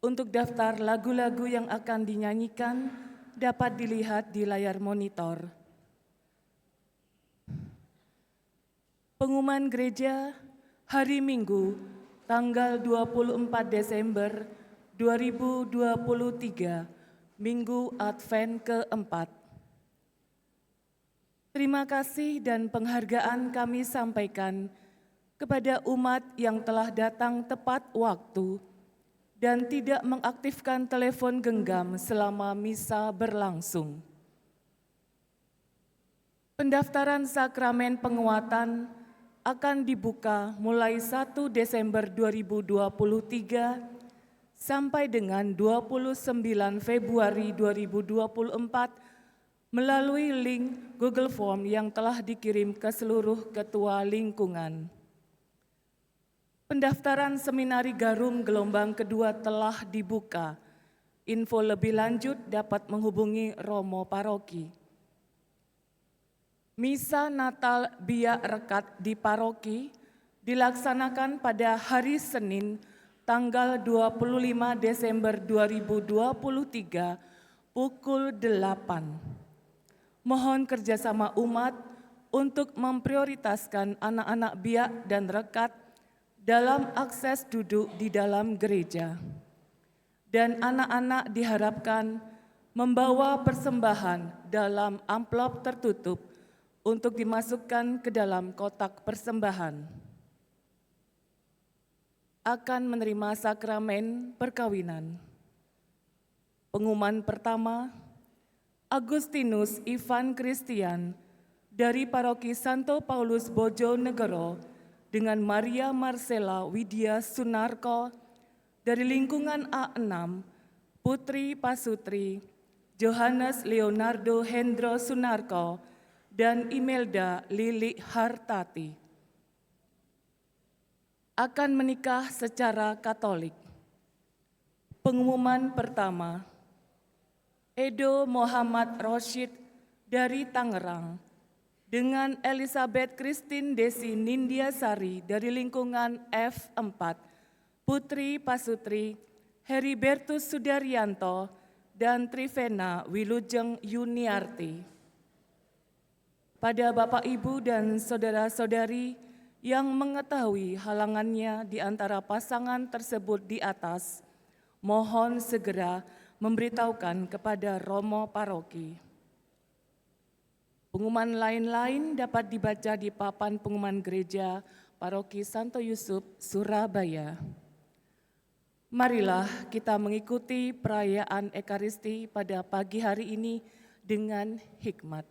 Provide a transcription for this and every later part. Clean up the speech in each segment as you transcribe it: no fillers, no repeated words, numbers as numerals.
Untuk daftar lagu-lagu yang akan dinyanyikan dapat dilihat di layar monitor. Pengumuman gereja hari Minggu, tanggal 24 Desember 2023, Minggu Advent keempat. Terima kasih dan penghargaan kami sampaikan kepada umat yang telah datang tepat waktu dan tidak mengaktifkan telepon genggam selama misa berlangsung. Pendaftaran sakramen penguatan akan dibuka mulai 1 Desember 2023 sampai dengan 29 Februari 2024 melalui link Google Form yang telah dikirim ke seluruh ketua lingkungan. Pendaftaran Seminari Garum gelombang kedua telah dibuka. Info lebih lanjut dapat menghubungi Romo Paroki. Misa Natal Biak Rekat di Paroki dilaksanakan pada hari Senin tanggal 25 Desember 2023 pukul 8. Mohon kerjasama umat untuk memprioritaskan anak-anak biak dan rekat dalam akses duduk di dalam gereja. Dan anak-anak diharapkan membawa persembahan dalam amplop tertutup untuk dimasukkan ke dalam kotak persembahan. Akan menerima sakramen perkawinan. Pengumuman pertama, Agustinus Ivan Christian dari Paroki Santo Paulus Bojonegoro dengan Maria Marcella Widya Sunarko dari lingkungan A6, Putri Pasutri, Johannes Leonardo Hendro Sunarko, dan Imelda Lili Hartati. Akan menikah secara Katolik. Pengumuman pertama, Edo Muhammad Roshid dari Tangerang dengan Elizabeth Christine Desi Nindiasari dari lingkungan F4, Putri Pasutri, Heribertus Sudaryanto, dan Trivena Wilujeng Yuniarti. Pada Bapak, Ibu, dan saudara-saudari yang mengetahui halangannya di antara pasangan tersebut di atas, mohon segera memberitahukan kepada Romo Paroki. Pengumuman lain-lain dapat dibaca di papan pengumuman gereja Paroki Santo Yusuf, Surabaya. Marilah kita mengikuti perayaan Ekaristi pada pagi hari ini dengan hikmat.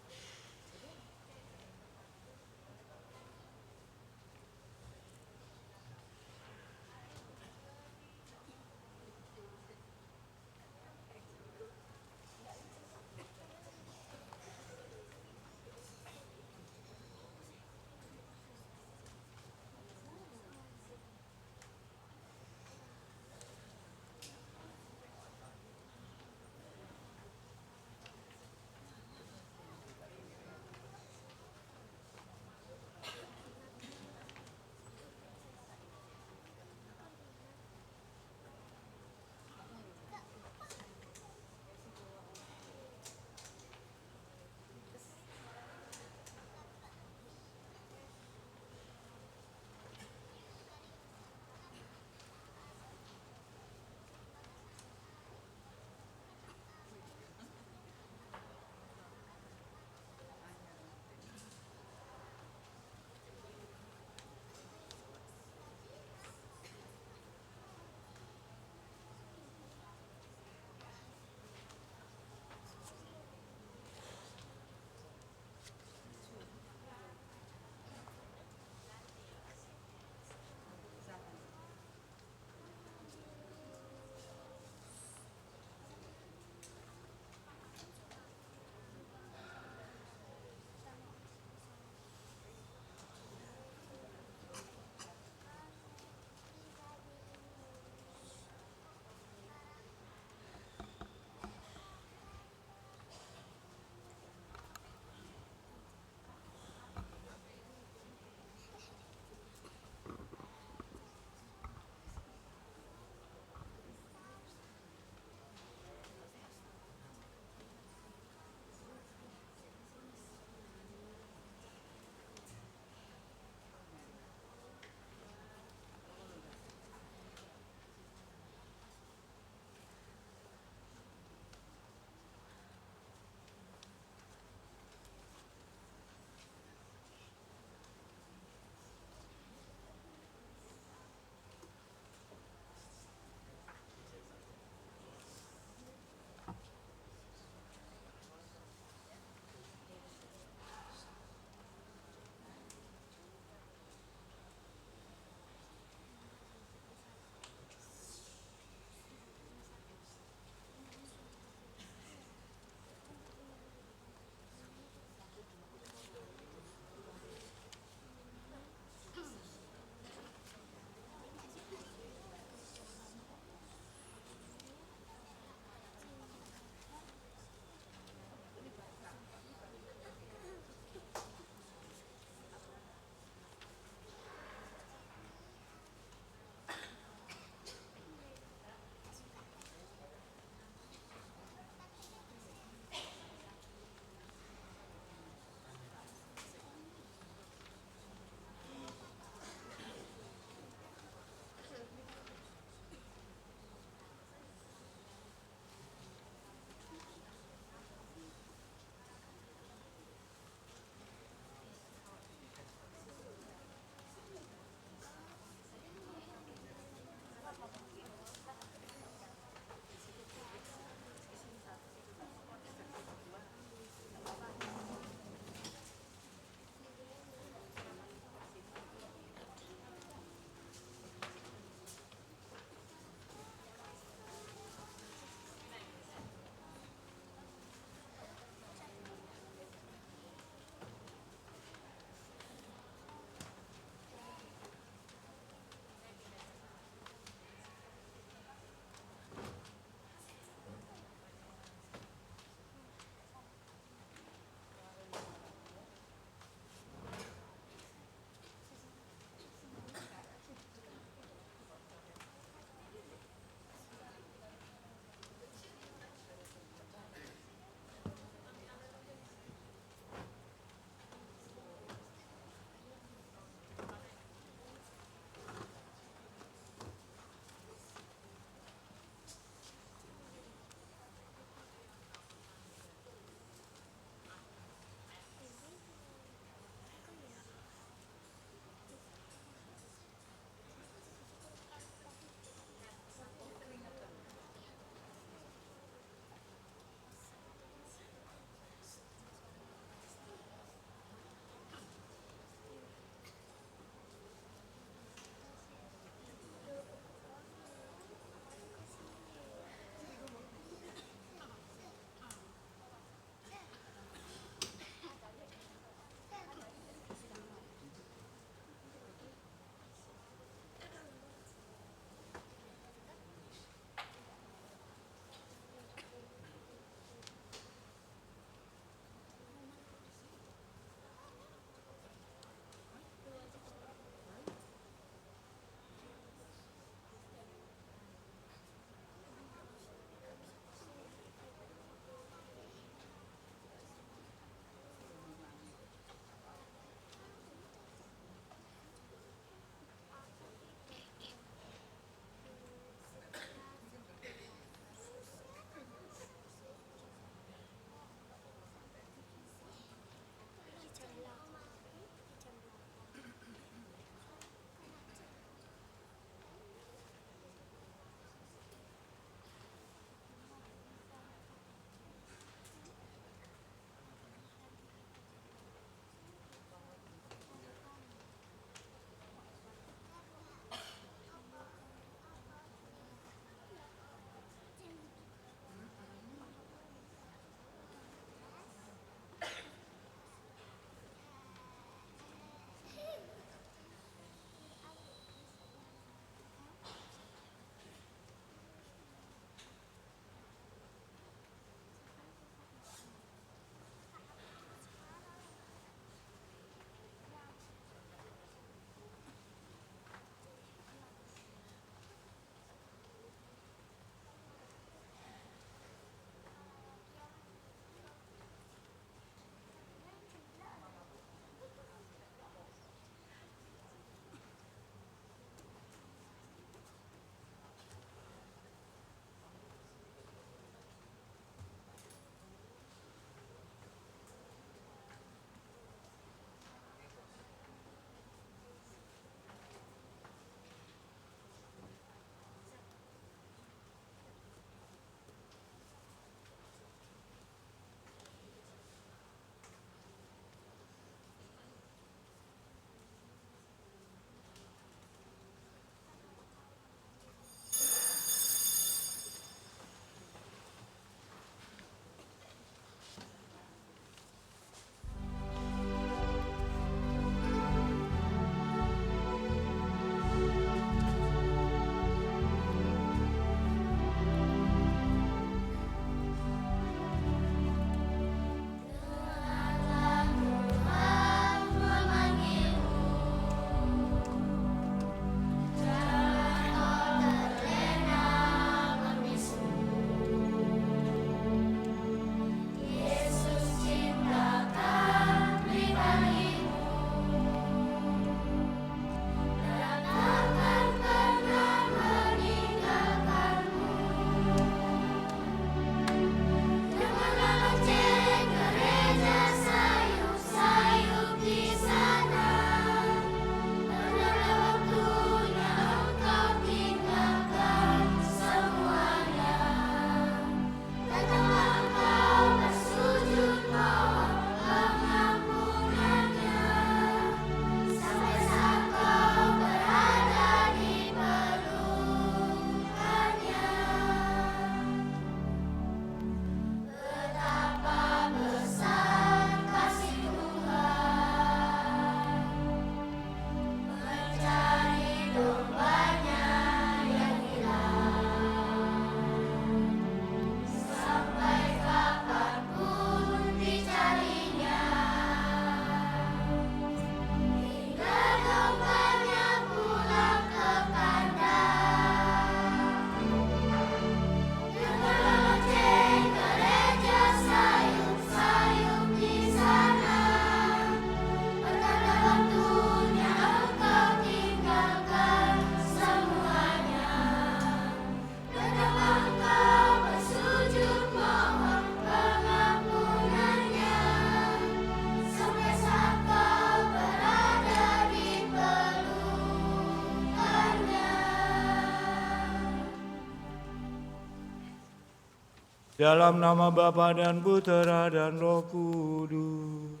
Dalam nama Bapa dan Putera dan Roh Kudus.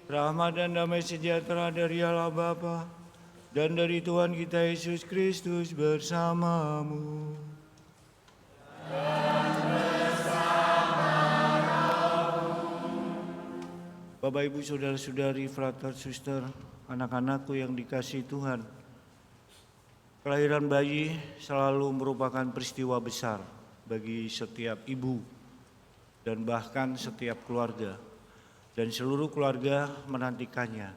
Rahmat dan damai sejahtera dari Allah Bapa dan dari Tuhan kita Yesus Kristus bersamamu. Bapak, Ibu, Saudara-saudari, frater, suster, anak-anakku yang dikasihi Tuhan. Kelahiran bayi selalu merupakan peristiwa besar bagi setiap ibu dan bahkan setiap keluarga. Dan seluruh keluarga menantikannya.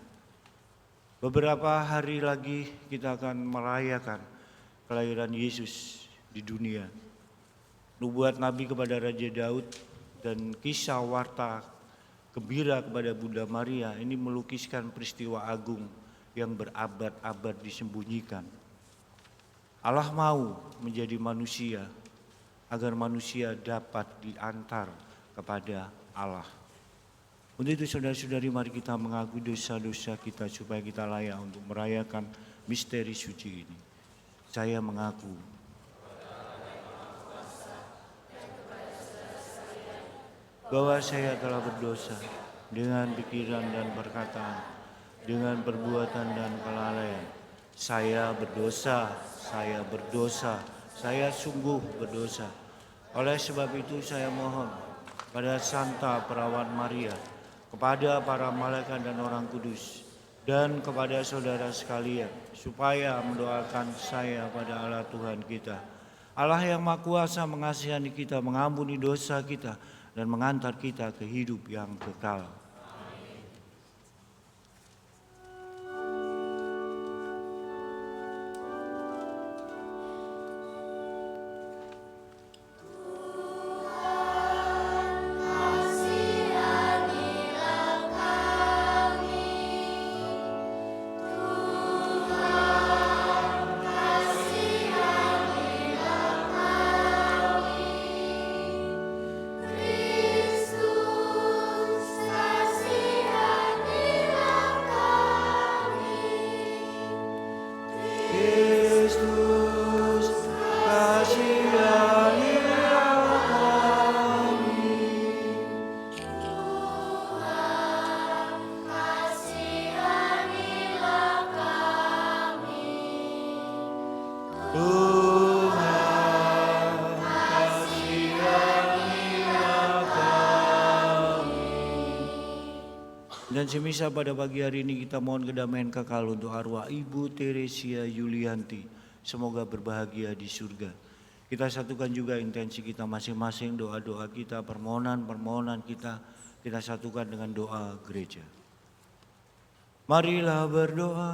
Beberapa hari lagi kita akan merayakan kelahiran Yesus di dunia. Nubuat Nabi kepada Raja Daud dan kisah warta gembira kepada Bunda Maria ini melukiskan peristiwa agung yang berabad-abad disembunyikan. Allah mau menjadi manusia agar manusia dapat diantar kepada Allah. Untuk itu saudara-saudari, mari kita mengakui dosa-dosa kita supaya kita layak untuk merayakan misteri suci ini. Saya mengaku bahwa saya telah berdosa dengan pikiran dan perkataan, dengan perbuatan dan kelalaian. Saya berdosa, saya sungguh berdosa. Oleh sebab itu saya mohon pada Santa Perawan Maria, kepada para malaikat dan orang kudus, dan kepada saudara sekalian, supaya mendoakan saya pada Allah Tuhan kita. Allah yang Maha Kuasa mengasihani kita, mengampuni dosa kita, dan mengantar kita ke hidup yang kekal. Dan semisal pada pagi hari ini kita mohon kedamaian kekal untuk arwah Ibu Teresia Yulianti. Semoga berbahagia di surga. Kita satukan juga intensi kita masing-masing, doa-doa kita, permohonan-permohonan kita satukan dengan doa gereja. Marilah berdoa.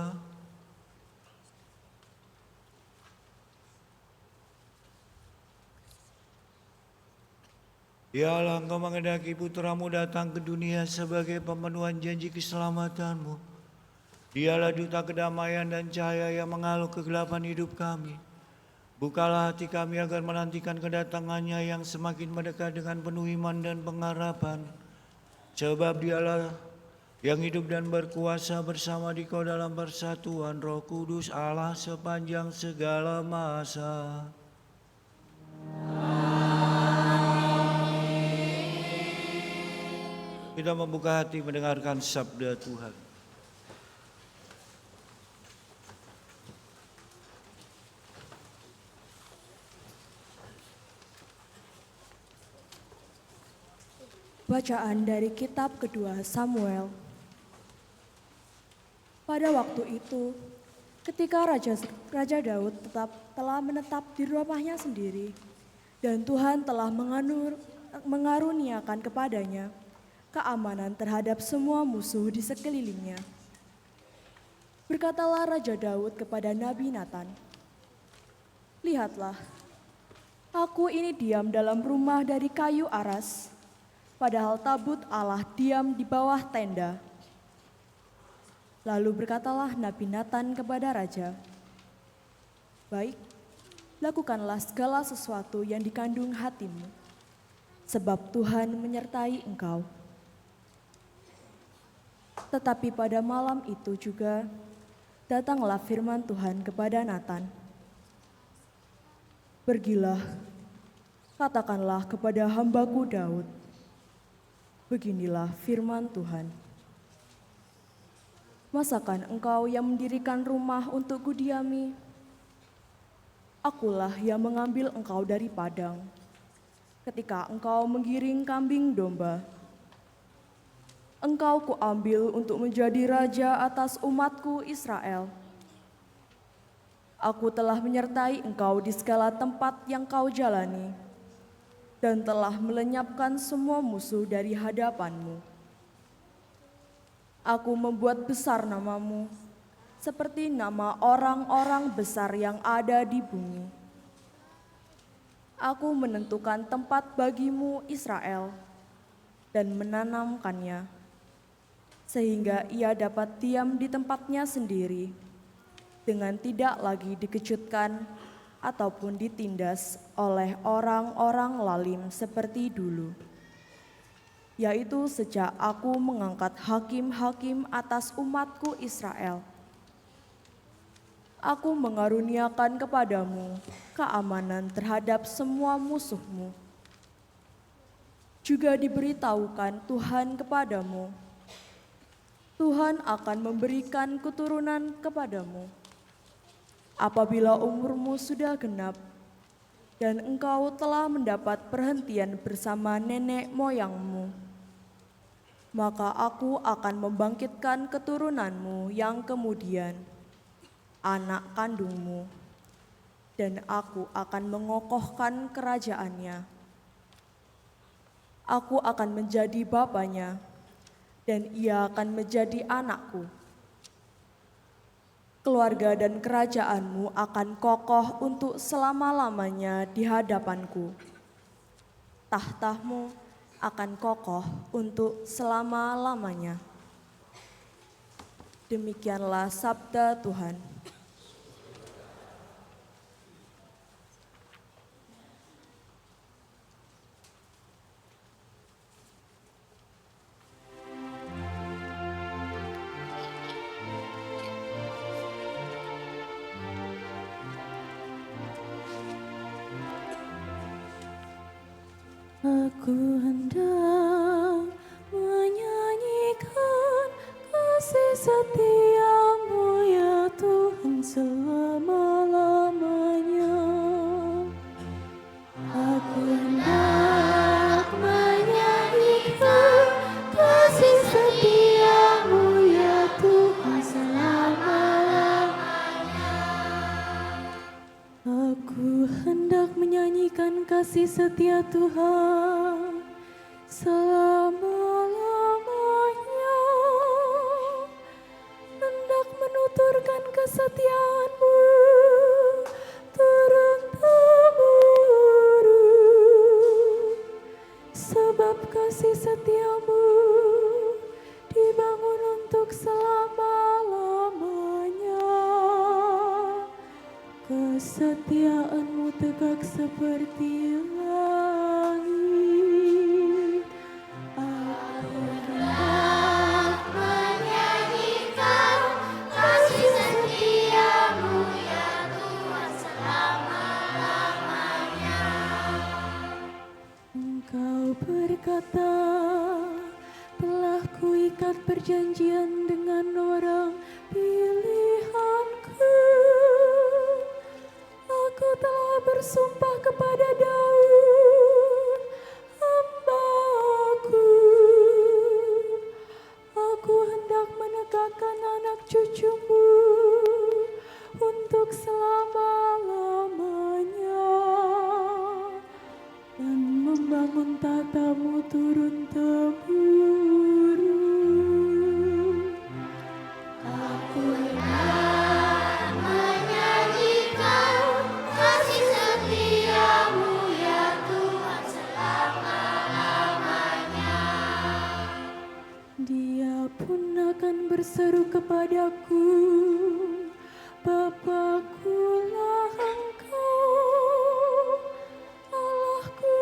Ya Allah, Engkau mengendaki putramu datang ke dunia sebagai pemenuhan janji keselamatanmu. Dialah duta kedamaian dan cahaya yang mengaluh kegelapan hidup kami. Bukalah hati kami agar menantikan kedatangannya yang semakin mendekat dengan penuh iman dan pengharapan. Sebab dialah yang hidup dan berkuasa bersama Dikau dalam persatuan Roh Kudus Allah sepanjang segala masa. Kita membuka hati mendengarkan sabda Tuhan. Bacaan dari kitab kedua Samuel. Pada waktu itu, ketika Raja Daud telah menetap di rumahnya sendiri, dan Tuhan telah mengaruniakan kepadanya keamanan terhadap semua musuh di sekelilingnya. Berkatalah Raja Daud kepada Nabi Natan, "Lihatlah, aku ini diam dalam rumah dari kayu aras, padahal tabut Allah diam di bawah tenda." Lalu berkatalah Nabi Natan kepada Raja, "Baik, lakukanlah segala sesuatu yang dikandung hatimu, sebab Tuhan menyertai engkau." Tetapi pada malam itu juga datanglah firman Tuhan kepada Natan, Pergilah, katakanlah kepada hambaku Daud, beginilah firman Tuhan. Masakan engkau yang mendirikan rumah untuk kudiami? Akulah yang mengambil engkau dari padang, ketika engkau menggiring kambing domba. Engkau kuambil untuk menjadi raja atas umatku Israel. Aku telah menyertai engkau di segala tempat yang kau jalani, dan telah melenyapkan semua musuh dari hadapanmu. Aku membuat besar namamu, seperti nama orang-orang besar yang ada di bumi. Aku menentukan tempat bagimu Israel, dan menanamkannya, sehingga ia dapat diam di tempatnya sendiri, dengan tidak lagi dikejutkan ataupun ditindas oleh orang-orang lalim seperti dulu. Yaitu sejak aku mengangkat hakim-hakim atas umatku Israel. Aku mengaruniakan kepadamu keamanan terhadap semua musuhmu. Juga diberitahukan Tuhan kepadamu, Tuhan akan memberikan keturunan kepadamu apabila umurmu sudah genap dan engkau telah mendapat perhentian bersama nenek moyangmu. Maka aku akan membangkitkan keturunanmu yang kemudian, anak kandungmu, dan aku akan mengokohkan kerajaannya. Aku akan menjadi bapanya, dan ia akan menjadi anakku. Keluarga dan kerajaanmu akan kokoh untuk selama-lamanya di hadapanku. Tahtamu akan kokoh untuk selama-lamanya. Demikianlah sabda Tuhan. Aku hendak menyanyikan kasih setiamu ya Tuhan selama-lamanya. Aku hendak menyanyikan kasih setiamu ya Tuhan selama-lamanya. Aku hendak menyanyikan kasih setia Tuhan selama-lamanya, hendak menuturkan kesetiaan-Mu turun-temurun, sebab kasih setiamu dibangun untuk selama-lamanya. Kesetiaan-Mu tegak seperti langit. Aku hendak menyanyikan kasih setiamu ya Tuhan selama-lamanya. Engkau berkata, telah kuikat perjanjian dengan orang pilihanku. Aku telah bersumpah kepada Daud, hamba-Ku. Aku hendak menegakkan anak cucumu untuk selama-lamanya, dan membangun tatamu turun-temurun. Aku hendak menyanyikan kasih setiamu ya Tuhan selama-lamanya. Dia pun akan berseru kepadaku, Bapa-Kulah Engkau, Allahku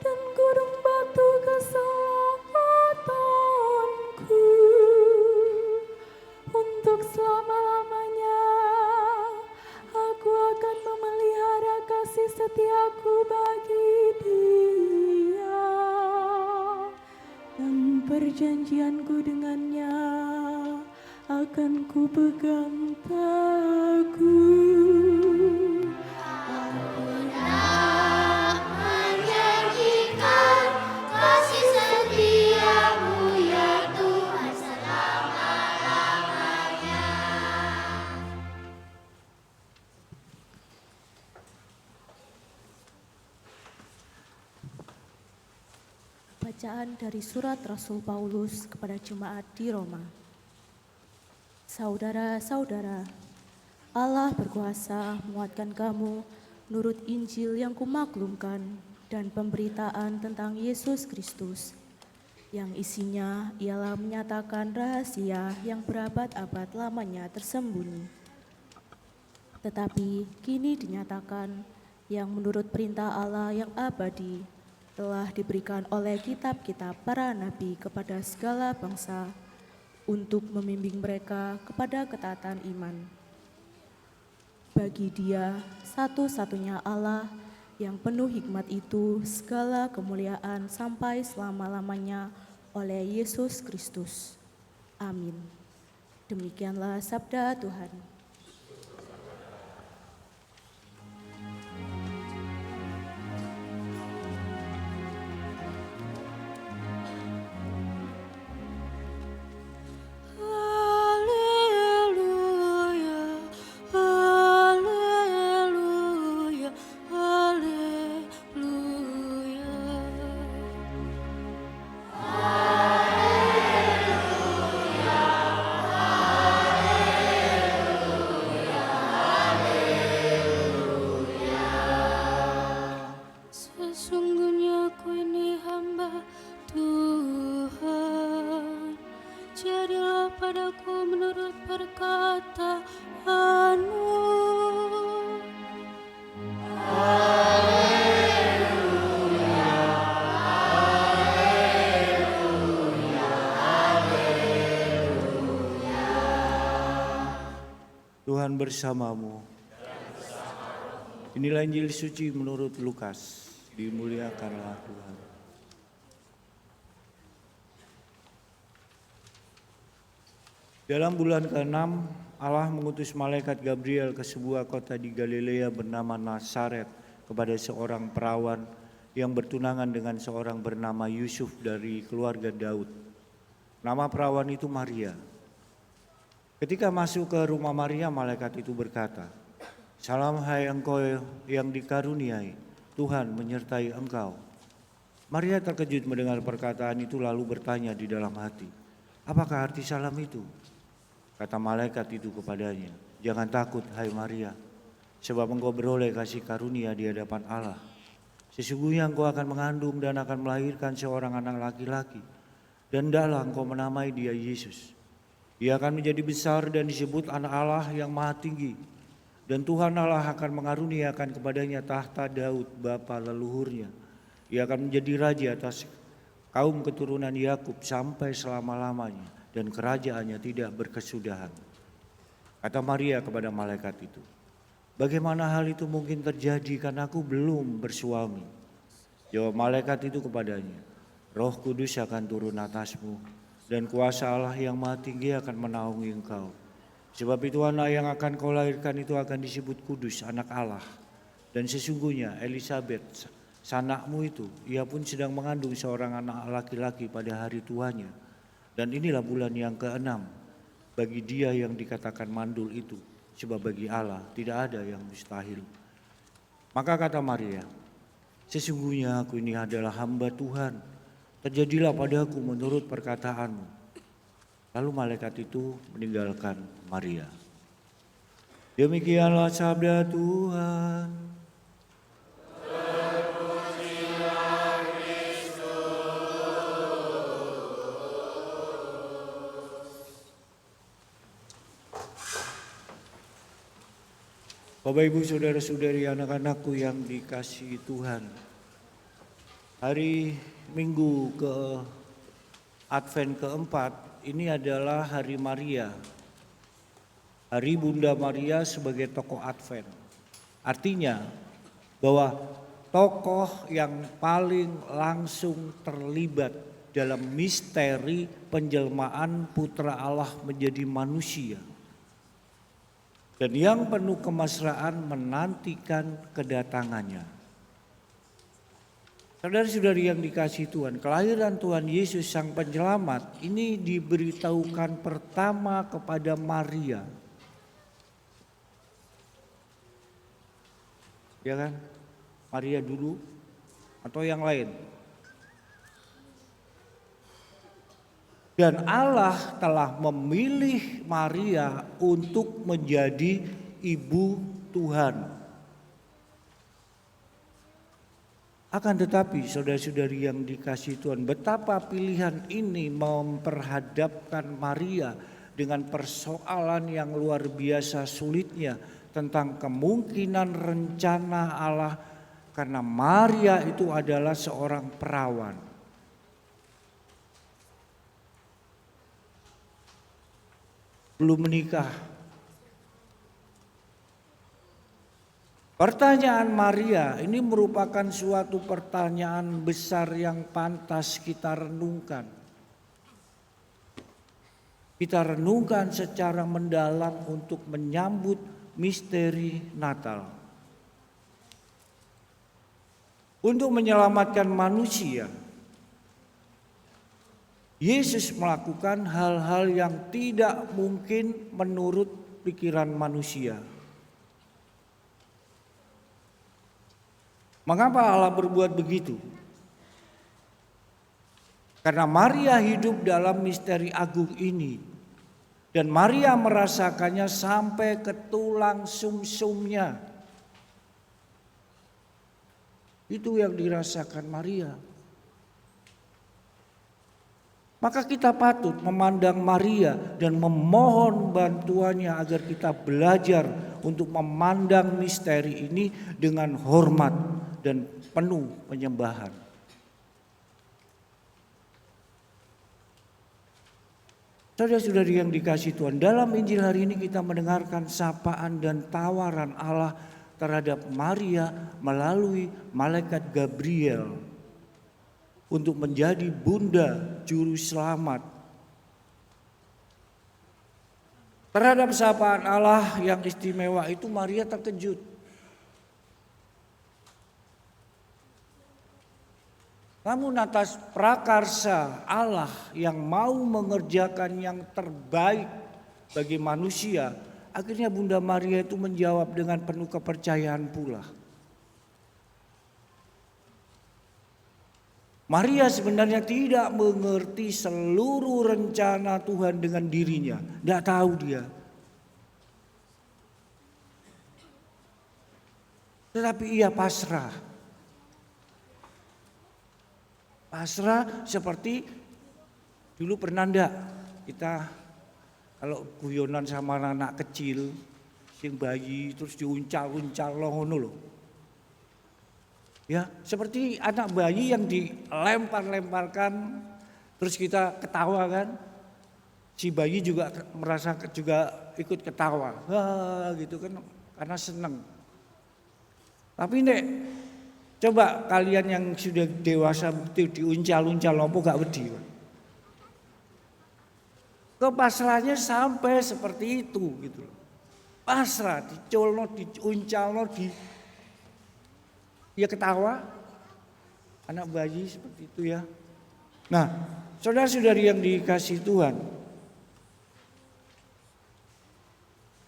dan gunung batu keselamatanku. Untuk selama-lamanya aku akan memelihara setiaku bagi Dia, dan perjanjianku dengannya akan ku pegang teguh. Aku hendak menyanyikan kasih setiamu ya Tuhan selama-lamanya. Bacaan dari surat Rasul Paulus kepada jemaat di Roma. Saudara-saudara, Allah berkuasa menguatkan kamu menurut Injil yang kumaklumkan dan pemberitaan tentang Yesus Kristus, yang isinya ialah menyatakan rahasia yang berabad-abad lamanya tersembunyi. Tetapi kini dinyatakan yang menurut perintah Allah yang abadi telah diberikan oleh kitab-kitab para nabi kepada segala bangsa untuk membimbing mereka kepada ketaatan iman. Bagi Dia satu-satunya Allah yang penuh hikmat itu segala kemuliaan sampai selama-lamanya oleh Yesus Kristus. Amin. Demikianlah sabda Tuhan. Sesungguhnya aku ini hamba Tuhan, jadilah padaku menurut perkataanmu. Tuhan bersamamu. Inilah Injil suci menurut Lukas. Dimuliakanlah Tuhan. Dalam bulan ke-6, Allah mengutus malaikat Gabriel ke sebuah kota di Galilea bernama Nazaret kepada seorang perawan yang bertunangan dengan seorang bernama Yusuf dari keluarga Daud. Nama perawan itu Maria. Ketika masuk ke rumah Maria, malaikat itu berkata, "Salam hai engkau yang dikaruniai, Tuhan menyertai engkau." Maria terkejut mendengar perkataan itu lalu bertanya di dalam hati, "Apakah arti salam itu?" Kata malaikat itu kepadanya, "Jangan takut hai Maria, sebab engkau beroleh kasih karunia di hadapan Allah. Sesungguhnya engkau akan mengandung dan akan melahirkan seorang anak laki-laki, dan hendaklah engkau menamai dia Yesus. Ia akan menjadi besar dan disebut anak Allah yang maha tinggi. Dan Tuhan Allah akan mengaruniakan kepadanya tahta Daud bapa leluhurnya. Ia akan menjadi raja atas kaum keturunan Yakub sampai selama-lamanya, dan kerajaannya tidak berkesudahan." Kata Maria kepada malaikat itu, "Bagaimana hal itu mungkin terjadi karena aku belum bersuami?" Jawab malaikat itu kepadanya, "Roh Kudus akan turun atasmu, dan kuasa Allah yang maha tinggi akan menaungi engkau. Sebab itu anak yang akan kau lahirkan itu akan disebut kudus, anak Allah. Dan sesungguhnya Elisabet, sanakmu itu, ia pun sedang mengandung seorang anak laki-laki pada hari tuanya. Dan inilah bulan yang ke-6 bagi dia yang dikatakan mandul itu, sebab bagi Allah tidak ada yang mustahil." Maka kata Maria, "Sesungguhnya aku ini adalah hamba Tuhan, terjadilah padaku menurut perkataanmu." Lalu malaikat itu meninggalkan Maria. Demikianlah sabda Tuhan. Bapak Ibu saudara-saudari anak-anakku yang dikasihi Tuhan. Hari Minggu ke Advent keempat ini adalah Hari Maria, Hari Bunda Maria sebagai tokoh Advent. Artinya bahwa tokoh yang paling langsung terlibat dalam misteri penjelmaan Putra Allah menjadi manusia dan yang penuh kemesraan menantikan kedatangannya. Saudara-saudari yang dikasihi Tuhan, kelahiran Tuhan Yesus Sang Penyelamat ini diberitahukan pertama kepada Maria. Ya kan? Maria dulu atau yang lain. Dan Allah telah memilih Maria untuk menjadi ibu Tuhan. Akan tetapi saudara-saudari yang dikasihi Tuhan, betapa pilihan ini memperhadapkan Maria dengan persoalan yang luar biasa sulitnya tentang kemungkinan rencana Allah, karena Maria itu adalah seorang perawan. Belum menikah. Pertanyaan Maria ini merupakan suatu pertanyaan besar yang pantas kita renungkan. Kita renungkan secara mendalam untuk menyambut misteri Natal. Untuk menyelamatkan manusia, Yesus melakukan hal-hal yang tidak mungkin menurut pikiran manusia. Mengapa Allah berbuat begitu? Karena Maria hidup dalam misteri agung ini. Dan Maria merasakannya sampai ke tulang sumsumnya. Itu yang dirasakan Maria. Maka kita patut memandang Maria dan memohon bantuannya agar kita belajar untuk memandang misteri ini dengan hormat dan penuh penyembahan. Saudara-saudari yang dikasihi Tuhan, dalam Injil hari ini kita mendengarkan sapaan dan tawaran Allah terhadap Maria melalui malaikat Gabriel untuk menjadi bunda juru selamat. Terhadap sapaan Allah yang istimewa itu Maria terkejut. Namun atas prakarsa Allah yang mau mengerjakan yang terbaik bagi manusia, akhirnya Bunda Maria itu menjawab dengan penuh kepercayaan pula. Maria sebenarnya tidak mengerti seluruh rencana Tuhan dengan dirinya. Tidak tahu dia. Tetapi ia pasrah. Pasrah seperti dulu pernah enggak kita kalau guyonan sama anak kecil sing bayi terus diuncal-uncal ngono lho. Ya, seperti anak bayi yang dilempar-lemparkan terus kita ketawa kan. Si bayi juga merasa juga ikut ketawa. Wah, gitu kan karena senang. Tapi nek coba kalian yang sudah dewasa diuncal-uncal apa gak wedi. Kepasrahannya sampai seperti itu gitu loh. Pasrah, dicolno, diuncalno, dia ketawa. Anak bayi seperti itu ya. Nah, saudara-saudari yang dikasihi Tuhan,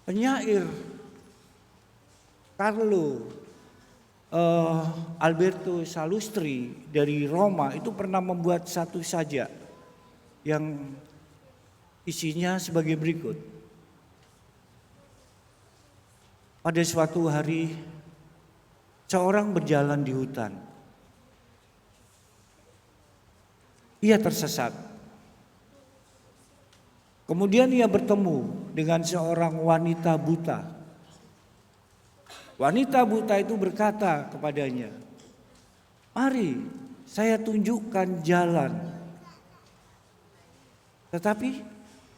penyair Carlo Alberto Salustri dari Roma itu pernah membuat satu sajak yang isinya sebagai berikut. Pada suatu hari seorang berjalan di hutan. Ia tersesat. Kemudian ia bertemu dengan seorang wanita buta. Wanita buta itu berkata kepadanya, "Mari saya tunjukkan jalan." Tetapi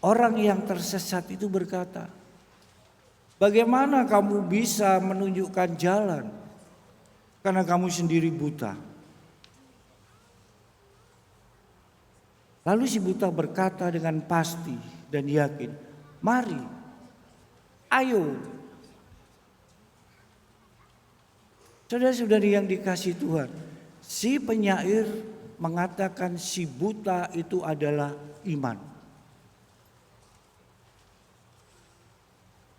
orang yang tersesat itu berkata, "Bagaimana kamu bisa menunjukkan jalan? karena kamu sendiri buta. Lalu si buta berkata dengan pasti dan yakin, mari, ayo. Saudara-saudari yang dikasihi Tuhan, si penyair mengatakan si buta itu adalah iman.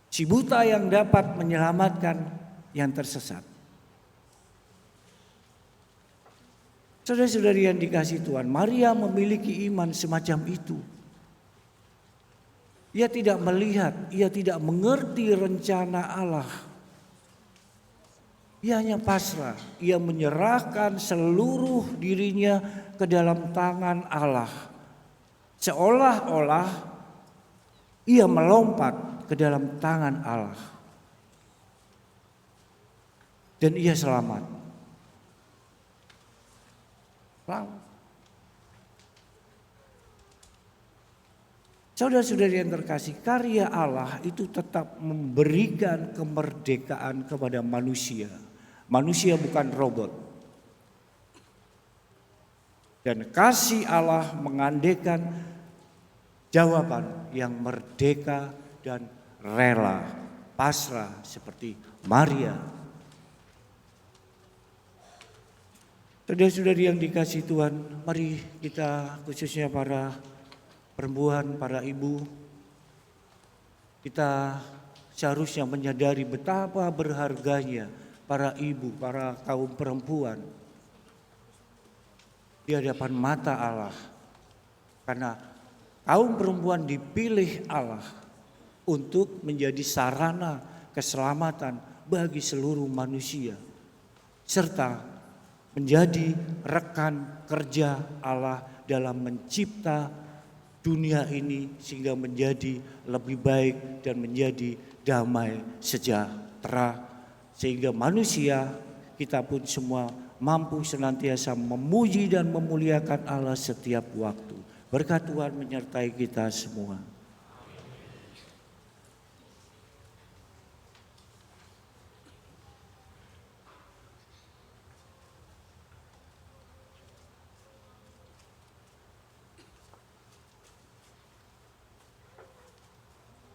Si buta yang dapat menyelamatkan yang tersesat. Saudara-saudari yang dikasihi Tuhan, Maria memiliki iman semacam itu. Ia tidak melihat, ia tidak mengerti rencana Allah. Ia hanya pasrah, ia menyerahkan seluruh dirinya ke dalam tangan Allah. Seolah-olah ia melompat ke dalam tangan Allah. Dan ia selamat. Saudara-saudari yang terkasih, karya Allah itu tetap memberikan kemerdekaan kepada manusia. Manusia bukan robot. Dan kasih Allah mengandaikan jawaban yang merdeka dan rela, pasrah seperti Maria. Saudara-saudari yang dikasihi Tuhan, mari kita khususnya para perempuan, para ibu, kita seharusnya menyadari betapa berharganya para ibu, para kaum perempuan di hadapan mata Allah. Karena kaum perempuan dipilih Allah untuk menjadi sarana keselamatan bagi seluruh manusia, serta menjadi rekan kerja Allah dalam mencipta dunia ini sehingga menjadi lebih baik dan menjadi damai sejahtera, sehingga manusia, kita pun semua mampu senantiasa memuji dan memuliakan Allah setiap waktu. Berkat Tuhan menyertai kita semua.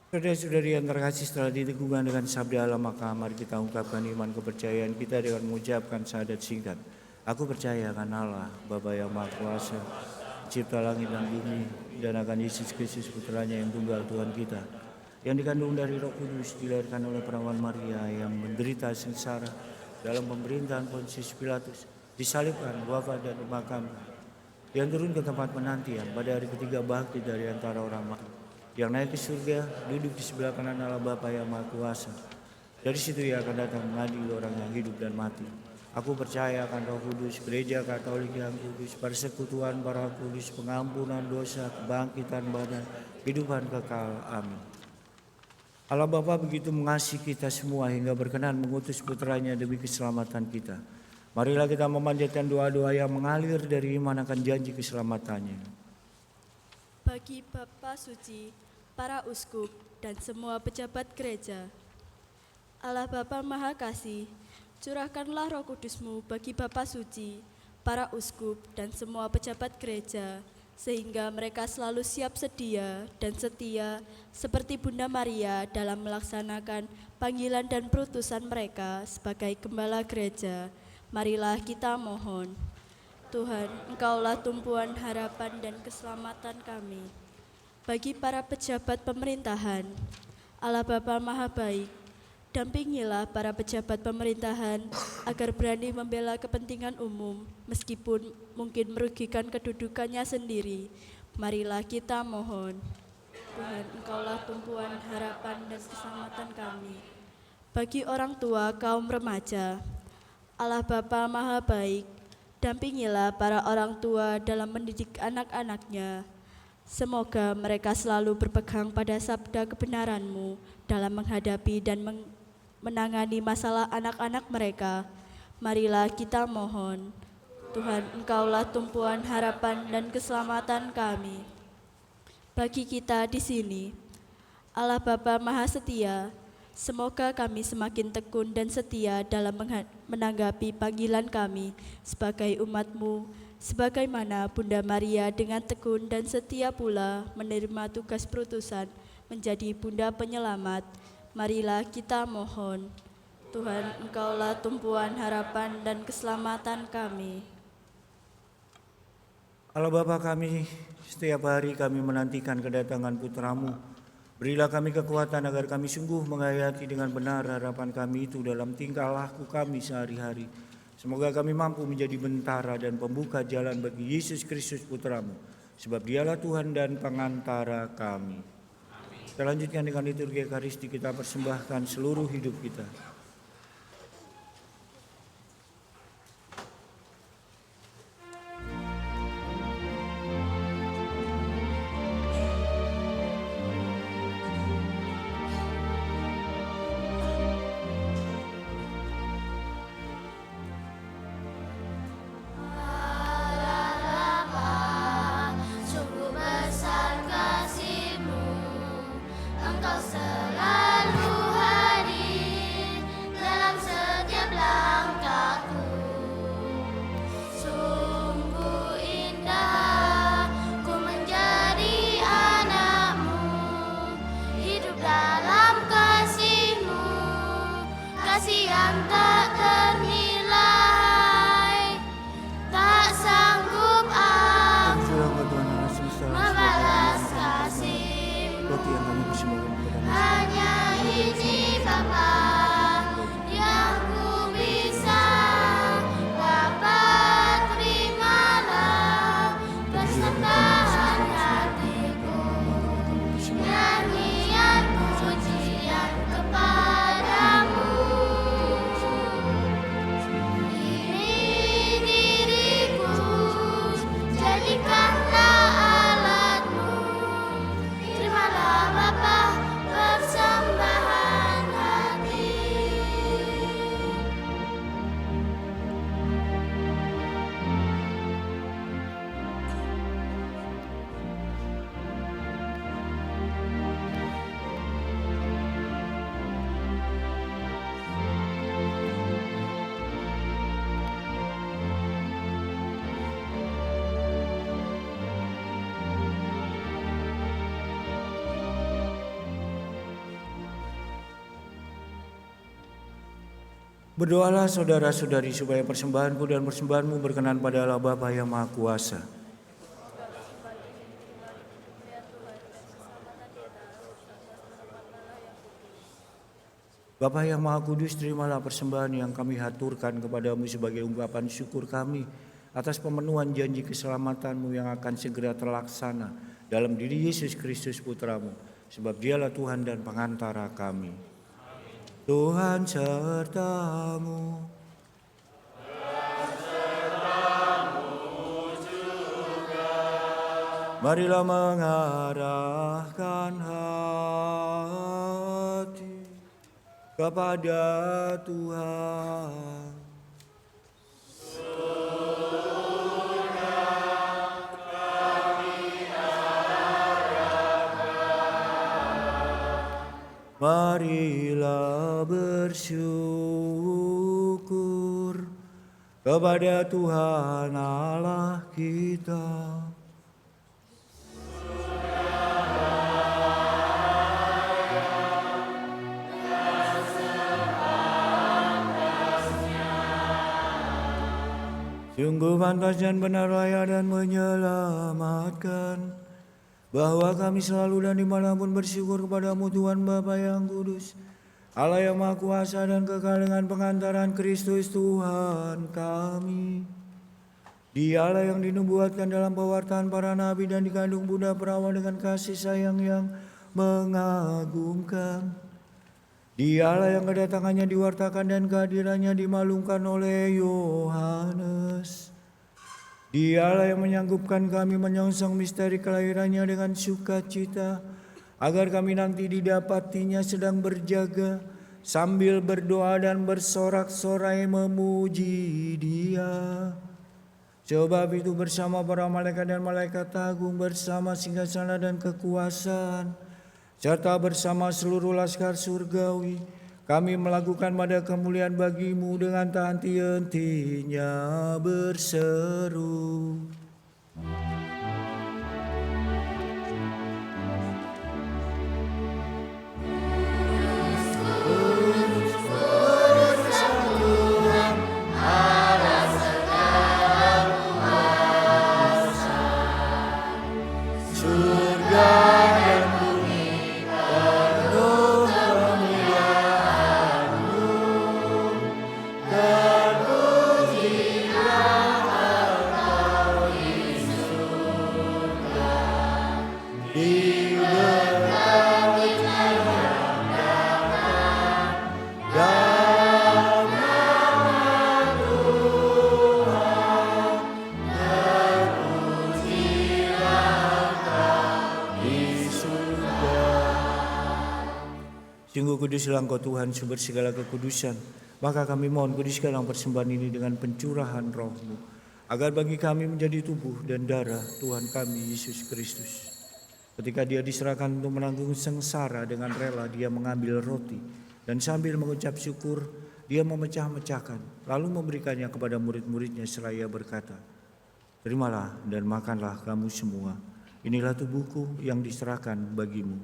Saudara-saudari yang terkasih, setelah diteguhkan dengan sabda Allah, maka mari kita ungkapkan iman kepercayaan kita dengan mengucapkan syahadat singkat. Aku percaya akan Allah, Bapa yang Maha Kuasa, Cipta langit dan bumi, dan akan Yesus Kristus Putranya yang tunggal Tuhan kita, yang dikandung dari Roh Kudus, dilahirkan oleh perawan Maria, yang menderita sengsara dalam pemerintahan Pontius Pilatus, disalibkan, wafat dan dimakamkan, yang turun ke tempat penantian, pada hari ketiga bangkit dari antara orang mati, yang naik ke surga, duduk di sebelah kanan Allah Bapa yang Maha Kuasa. Dari situ ia akan datang mengadili orang yang hidup dan mati. Aku percaya akan Roh Kudus, Gereja Katolik yang kudus, persekutuan para kudus, pengampunan dosa, kebangkitan badan, kehidupan kekal. Amin. Allah Bapa begitu mengasihi kita semua hingga berkenan mengutus putranya demi keselamatan kita. Marilah kita memanjatkan doa-doa yang mengalir dari iman akan janji keselamatannya. Bagi Bapa Suci, para uskup, dan semua pejabat gereja, Allah Bapa Maha Kasih, curahkanlah Roh Kudus-Mu bagi Bapa Suci, para uskup, dan semua pejabat gereja, sehingga mereka selalu siap sedia dan setia seperti Bunda Maria dalam melaksanakan panggilan dan perutusan mereka sebagai gembala gereja. Marilah kita mohon. Tuhan, Engkaulah tumpuan harapan dan keselamatan kami. Bagi para pejabat pemerintahan, Allah Bapa Maha Baik, dampingilah para pejabat pemerintahan agar berani membela kepentingan umum meskipun mungkin merugikan kedudukannya sendiri. Marilah kita mohon. Tuhan, Engkaulah tumpuan harapan dan keselamatan kami. Bagi orang tua kaum remaja, Allah Bapa Maha Baik, dampingilah para orang tua dalam mendidik anak-anaknya. Semoga mereka selalu berpegang pada sabda kebenaran-Mu dalam menghadapi dan menangani masalah anak-anak mereka. Marilah kita mohon. Tuhan, Engkaulah tumpuan harapan dan keselamatan kami. Bagi kita di sini, Allah Bapa Maha Setia, Semoga kami semakin tekun dan setia dalam menanggapi panggilan kami sebagai umat-Mu, sebagaimana Bunda Maria dengan tekun dan setia pula menerima tugas perutusan menjadi Bunda Penyelamat. Marilah kita mohon. Tuhan, Engkaulah tumpuan harapan dan keselamatan kami. Allah Bapa kami, setiap hari kami menantikan kedatangan Putra-Mu. Berilah kami kekuatan agar kami sungguh menghayati dengan benar harapan kami itu dalam tingkah laku kami sehari-hari. Semoga kami mampu menjadi bentara dan pembuka jalan bagi Yesus Kristus Putra-Mu, sebab Dialah Tuhan dan pengantara kami. Kita lanjutkan dengan liturgi Ekaristi, kita persembahkan seluruh hidup kita. Sungguh besar kasih-Mu, Engkau selalu hadir dalam setiap langkahku. Sungguh indah ku menjadi anak-Mu, hidup dalam kasih-Mu, kasih yang tak ternilai. Tak sanggup aku membalas kasih-Mu. Roti yang kami persembahkan kepada-Mu. Hanya ini Bapa yang ku bisa dapat, terimalah persembahan hatiku, nyanyian pujian kepadamu. Ini diriku, jadikanlah alatmu. Terimalah Bapa persembahan hati. Berdoalah saudara-saudari supaya persembahanku dan persembahanmu berkenan pada Allah Bapa yang Maha Kuasa. Bapa yang Maha Kudus, terimalah persembahan yang kami haturkan kepadamu sebagai ungkapan syukur kami atas pemenuhan janji keselamatanmu yang akan segera terlaksana dalam diri Yesus Kristus Putra-Mu, sebab Dialah Tuhan dan pengantara kami. Tuhan sertamu. Marilah mengarahkan hati kepada Tuhan. Marilah bersyukur kepada Tuhan Allah kita. Sungguh pantas dan benar, layak dan menyelamatkan, bahwa kami selalu dan dimanapun bersyukur kepadamu Tuhan Bapa yang kudus, Allah yang Maha Kuasa dan kekal dengan pengantaran Kristus Tuhan kami. Dialah yang dinubuatkan dalam pewartaan para nabi dan dikandung Bunda perawan dengan kasih sayang yang mengagumkan. Dialah yang kedatangannya diwartakan dan kehadirannya dimaklumkan oleh Yohanes. Dialah yang menyanggupkan kami menyongsong misteri kelahirannya dengan sukacita, agar kami nanti didapatinya sedang berjaga sambil berdoa dan bersorak-sorai memuji Dia. Sebab itu bersama para malaikat dan malaikat agung, bersama singgasana dan kekuasaan, serta bersama seluruh laskar surgawi, kami melakukan pada kemuliaan bagi-Mu dengan tak henti-hentinya berseru. Sungguh kuduslah Engkau Tuhan, sumber segala kekudusan. Maka kami mohon kuduskanlah persembahan ini dengan pencurahan roh-Mu, agar bagi kami menjadi tubuh dan darah Tuhan kami Yesus Kristus. Ketika Dia diserahkan untuk menanggung sengsara, dengan rela Dia mengambil roti, dan sambil mengucap syukur, Dia memecah-mecahkan, lalu memberikannya kepada murid-muridnya seraya berkata, "Terimalah dan makanlah kamu semua. Inilah tubuhku yang diserahkan bagimu."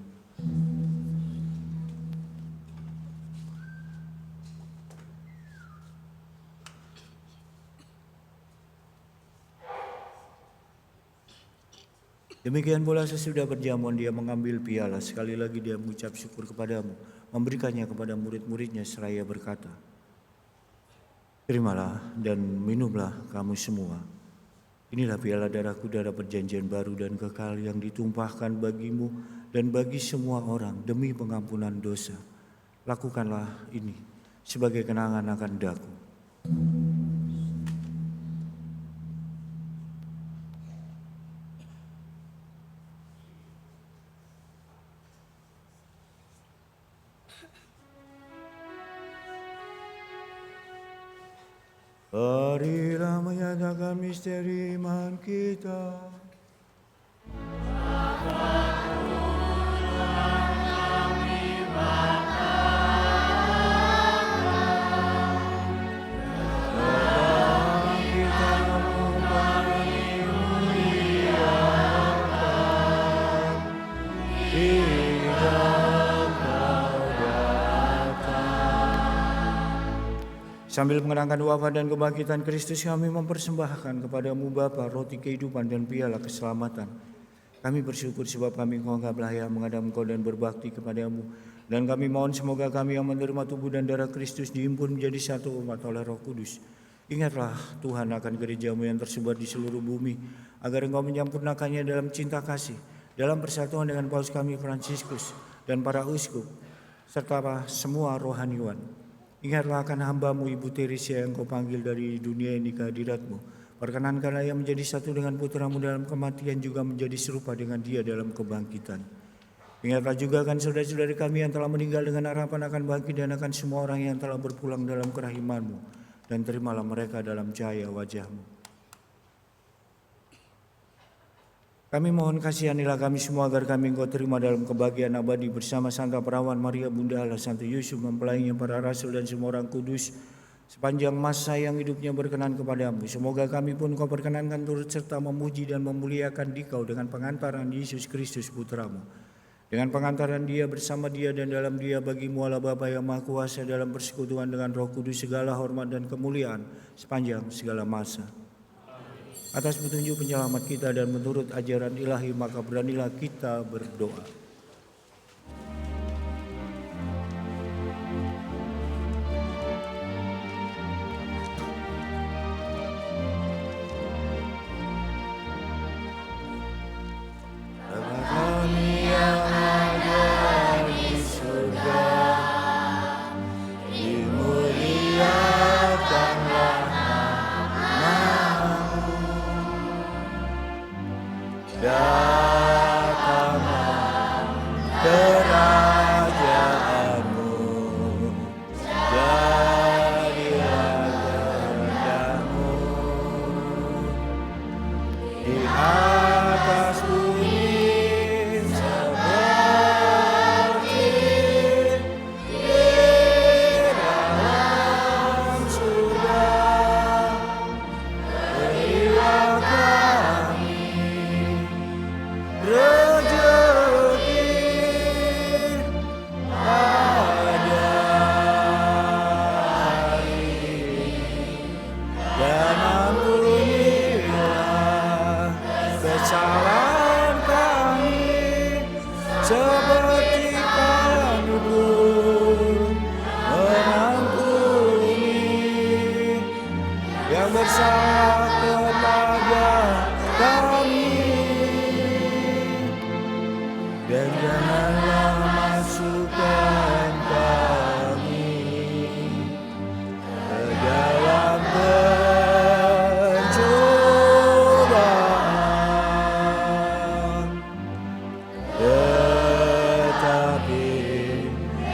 Demikian pula sesudah berjamuan Dia mengambil piala, sekali lagi Dia mengucap syukur kepadamu, memberikannya kepada murid-muridnya seraya berkata, "Terimalah dan minumlah kamu semua. Inilah piala darahku, darah perjanjian baru dan kekal yang ditumpahkan bagimu dan bagi semua orang demi pengampunan dosa. Lakukanlah ini sebagai kenangan akan daku." Marilah menyatakan misteri iman kita. Sambil mengenangkan wafat dan kebangkitan Kristus, kami mempersembahkan kepadamu Bapa roti kehidupan dan piala keselamatan. Kami bersyukur sebab kami menganggap layak menghadap Engkau dan berbakti kepadamu. Dan kami mohon semoga kami yang menerima tubuh dan darah Kristus dihimpun menjadi satu umat oleh Roh Kudus. Ingatlah Tuhan akan gereja-Mu yang tersebar di seluruh bumi, agar Engkau menyempurnakannya dalam cinta kasih, dalam persatuan dengan Paus kami Fransiskus dan para uskup, serta semua rohaniwan. Ingatlah akan hamba-Mu Ibu Teresia yang Kau panggil dari dunia ini ke hadirat-Mu. Perkenankanlah ia menjadi satu dengan putra-Mu dalam kematian, juga menjadi serupa dengan Dia dalam kebangkitan. Ingatlah juga akan saudara-saudari kami yang telah meninggal dengan harapan akan bangkit, dan akan semua orang yang telah berpulang dalam kerahiman-Mu. Dan terimalah mereka dalam cahaya wajah-Mu. Kami mohon kasihanilah kami semua agar kami Engkau terima dalam kebahagiaan abadi bersama Santa Perawan Maria Bunda Allah, Santo Yusuf mempelainya, para rasul dan semua orang kudus sepanjang masa yang hidupnya berkenan kepadamu. Semoga kami pun Kau perkenankan turut serta memuji dan memuliakan Dikau dengan pengantaran Yesus Kristus Putra-Mu. Dengan pengantaran Dia, bersama Dia dan dalam Dia, bagi-Mu Allah Bapa yang Maha Kuasa dalam persekutuan dengan Roh Kudus, segala hormat dan kemuliaan sepanjang segala masa. Atas petunjuk penyelamat kita dan menurut ajaran ilahi, maka beranilah kita berdoa. Bapa kami yang ada di surga, dimuliakanlah namamu. Datanglah yang bersalah kepada kami. Dan janganlah masukkan kami ke dalam pencobaan, tetapi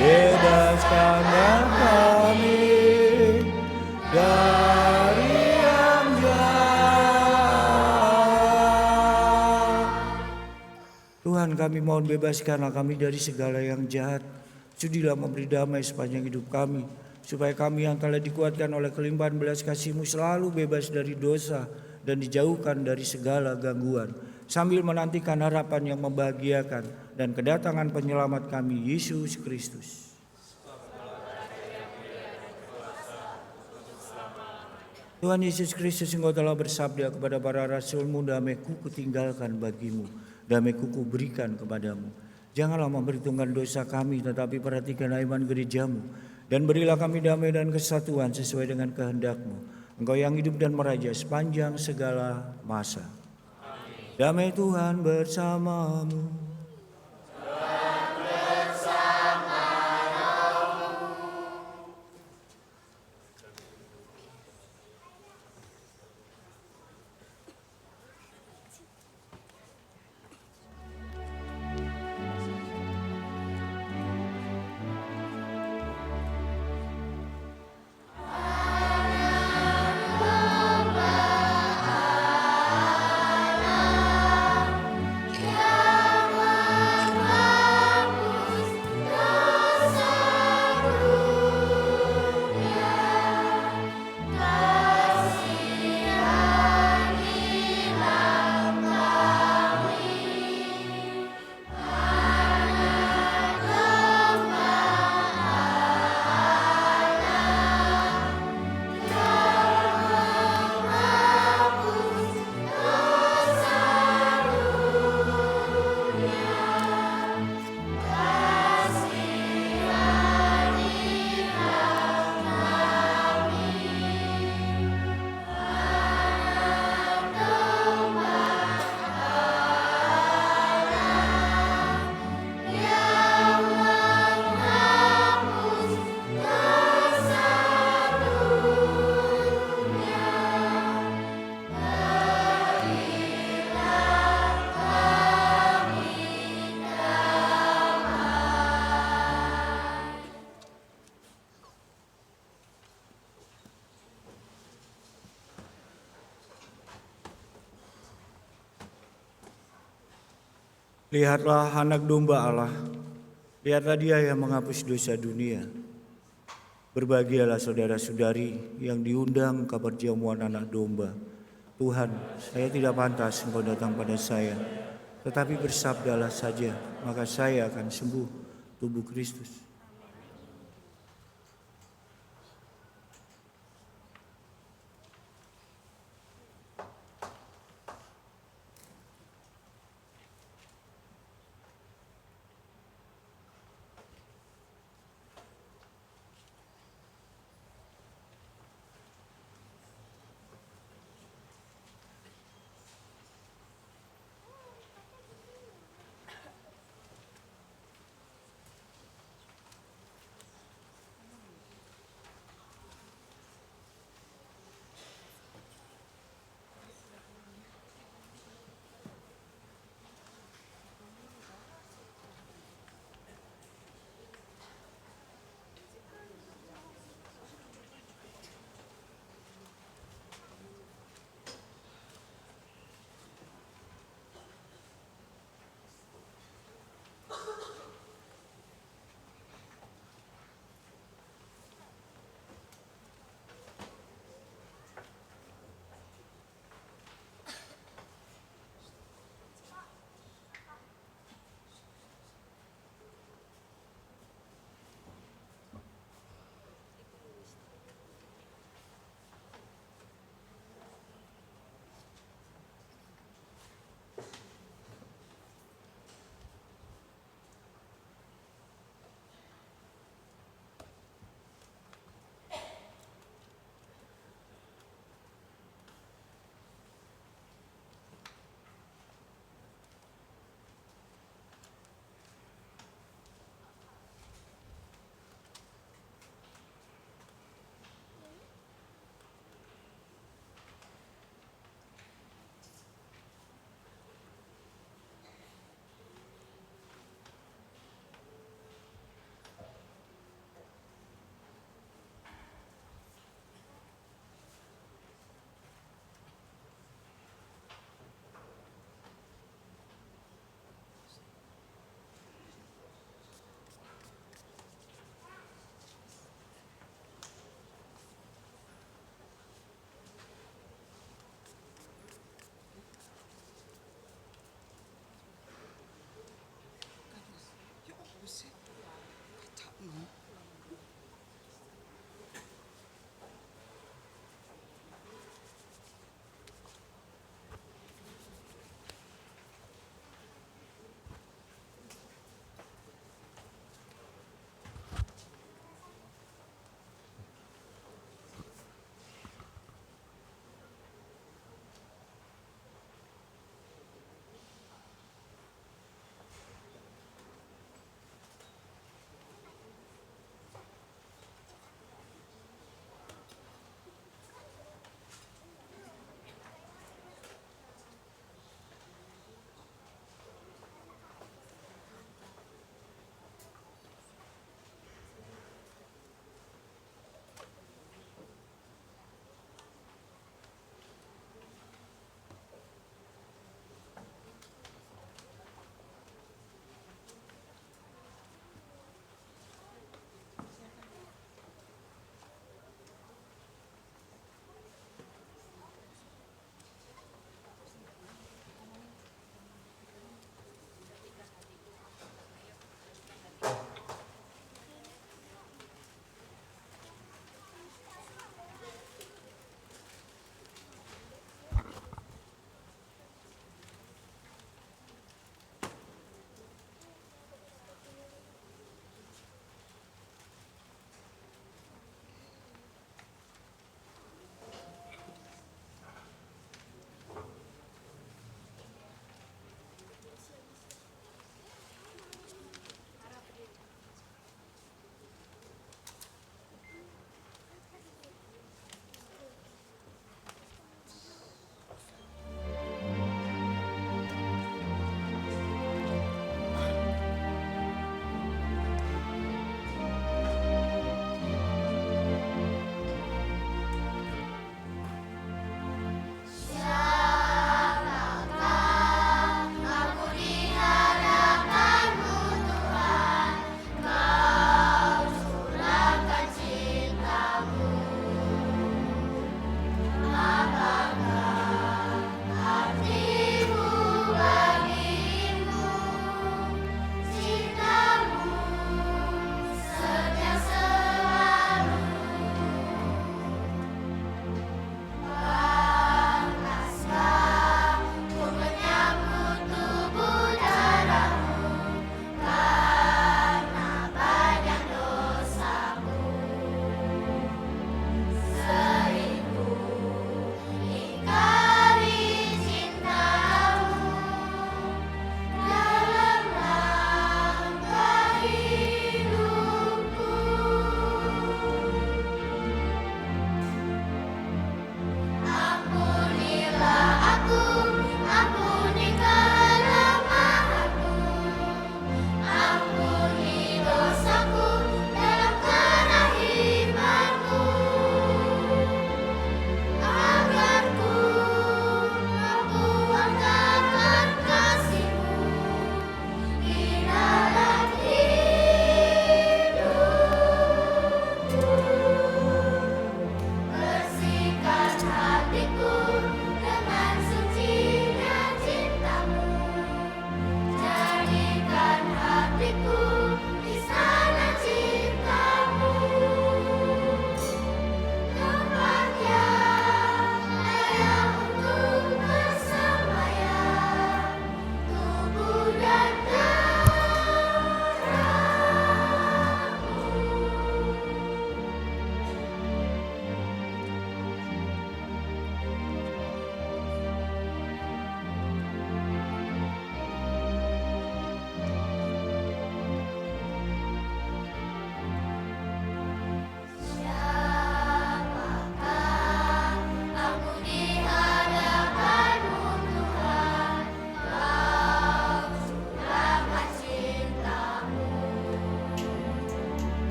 bebaskanlah kami dari yang jahat. Tuhan, kami mohon bebaskanlah kami dari segala yang jahat. Sudilah memberi damai sepanjang hidup kami, supaya kami yang telah dikuatkan oleh kelimpahan belas kasih-Mu selalu bebas dari dosa dan dijauhkan dari segala gangguan, sambil menantikan harapan yang membahagiakan dan kedatangan penyelamat kami, Yesus Kristus. Tuhan Yesus Kristus, Engkau telah bersabda kepada para rasul-Mu, damai-Ku kutinggalkan bagimu, damai-Ku kuberikan kepadamu. Janganlah memperhitungkan dosa kami, tetapi perhatikan iman gereja-Mu, dan berilah kami damai dan kesatuan sesuai dengan kehendak-Mu. Engkau yang hidup dan meraja sepanjang segala masa. Amin. Damai Tuhan bersamamu. Lihatlah anak domba Allah, lihatlah Dia yang menghapus dosa dunia. Berbahagialah saudara-saudari yang diundang ke perjamuan anak domba. Tuhan, saya tidak pantas Engkau datang pada saya, tetapi bersabdalah saja, maka saya akan sembuh. Tubuh Kristus.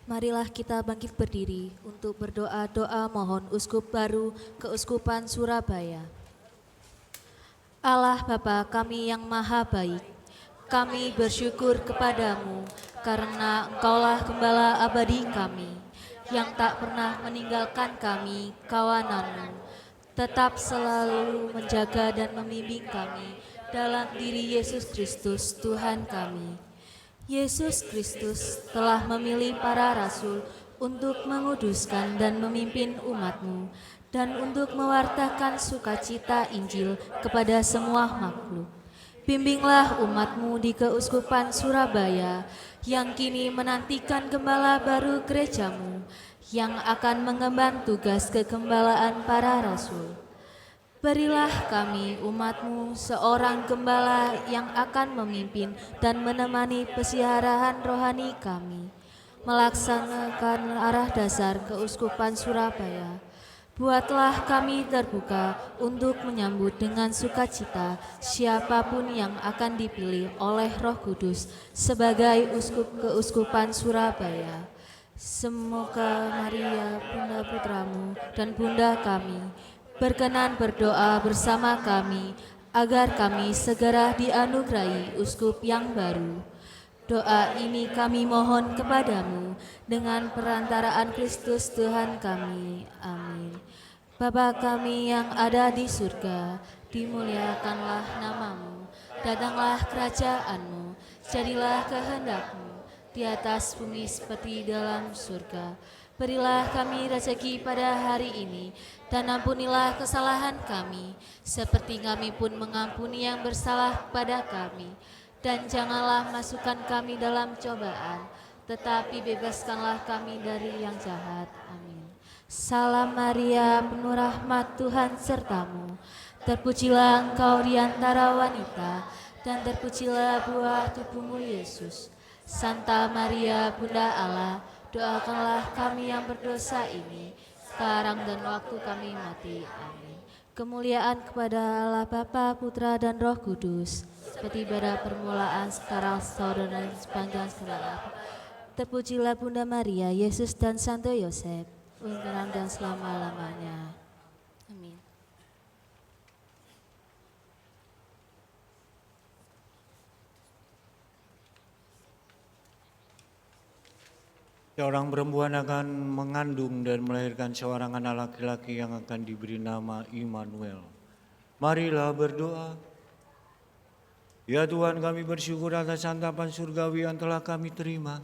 Marilah kita bangkit berdiri untuk berdoa-doa mohon uskup baru Keuskupan Surabaya. Allah Bapa kami yang maha baik, kami bersyukur kepadamu karena Engkaulah Gembala abadi kami, yang tak pernah meninggalkan kami, kawananmu, tetap selalu menjaga dan membimbing kami dalam diri Yesus Kristus Tuhan kami. Yesus Kristus telah memilih para rasul untuk menguduskan dan memimpin umat-Mu dan untuk mewartakan sukacita Injil kepada semua makhluk. Bimbinglah umat-Mu di Keuskupan Surabaya yang kini menantikan gembala baru gereja-Mu yang akan mengemban tugas kegembalaan para rasul. Berilah kami umat-Mu seorang gembala yang akan memimpin dan menemani pesiharahan rohani kami, melaksanakan arah dasar Keuskupan Surabaya. Buatlah kami terbuka untuk menyambut dengan sukacita siapapun yang akan dipilih oleh Roh Kudus sebagai uskup Keuskupan Surabaya. Semoga Maria, Bunda Putramu dan Bunda kami, berkenan berdoa bersama kami, agar kami segera dianugerahi uskup yang baru. Doa ini kami mohon kepadamu dengan perantaraan Kristus Tuhan kami. Amin. Bapa kami yang ada di surga, dimuliakanlah namamu, datanglah kerajaanmu, jadilah kehendakmu, di atas bumi seperti dalam surga. Berilah kami rezeki pada hari ini, dan ampunilah kesalahan kami, seperti kami pun mengampuni yang bersalah kepada kami. Dan janganlah masukkan kami dalam cobaan, tetapi bebaskanlah kami dari yang jahat. Amin. Salam Maria, penuh rahmat Tuhan sertamu. Terpujilah engkau di antara wanita, dan terpujilah buah tubuhmu Yesus. Santa Maria, Bunda Allah, doakanlah kami yang berdosa ini, sekarang dan waktu kami mati. Amin. Kemuliaan kepada Allah Bapa, Putra, dan Roh Kudus, seperti pada permulaan, sekarang, selalu, dan sepanjang segala. Terpujilah Bunda Maria, Yesus dan Santo Yosef, sekarang dan selama-lamanya. Amin. Seorang perempuan akan mengandung dan melahirkan seorang anak laki-laki yang akan diberi nama Immanuel. Marilah berdoa. Ya Tuhan, kami bersyukur atas santapan surgawi yang telah kami terima.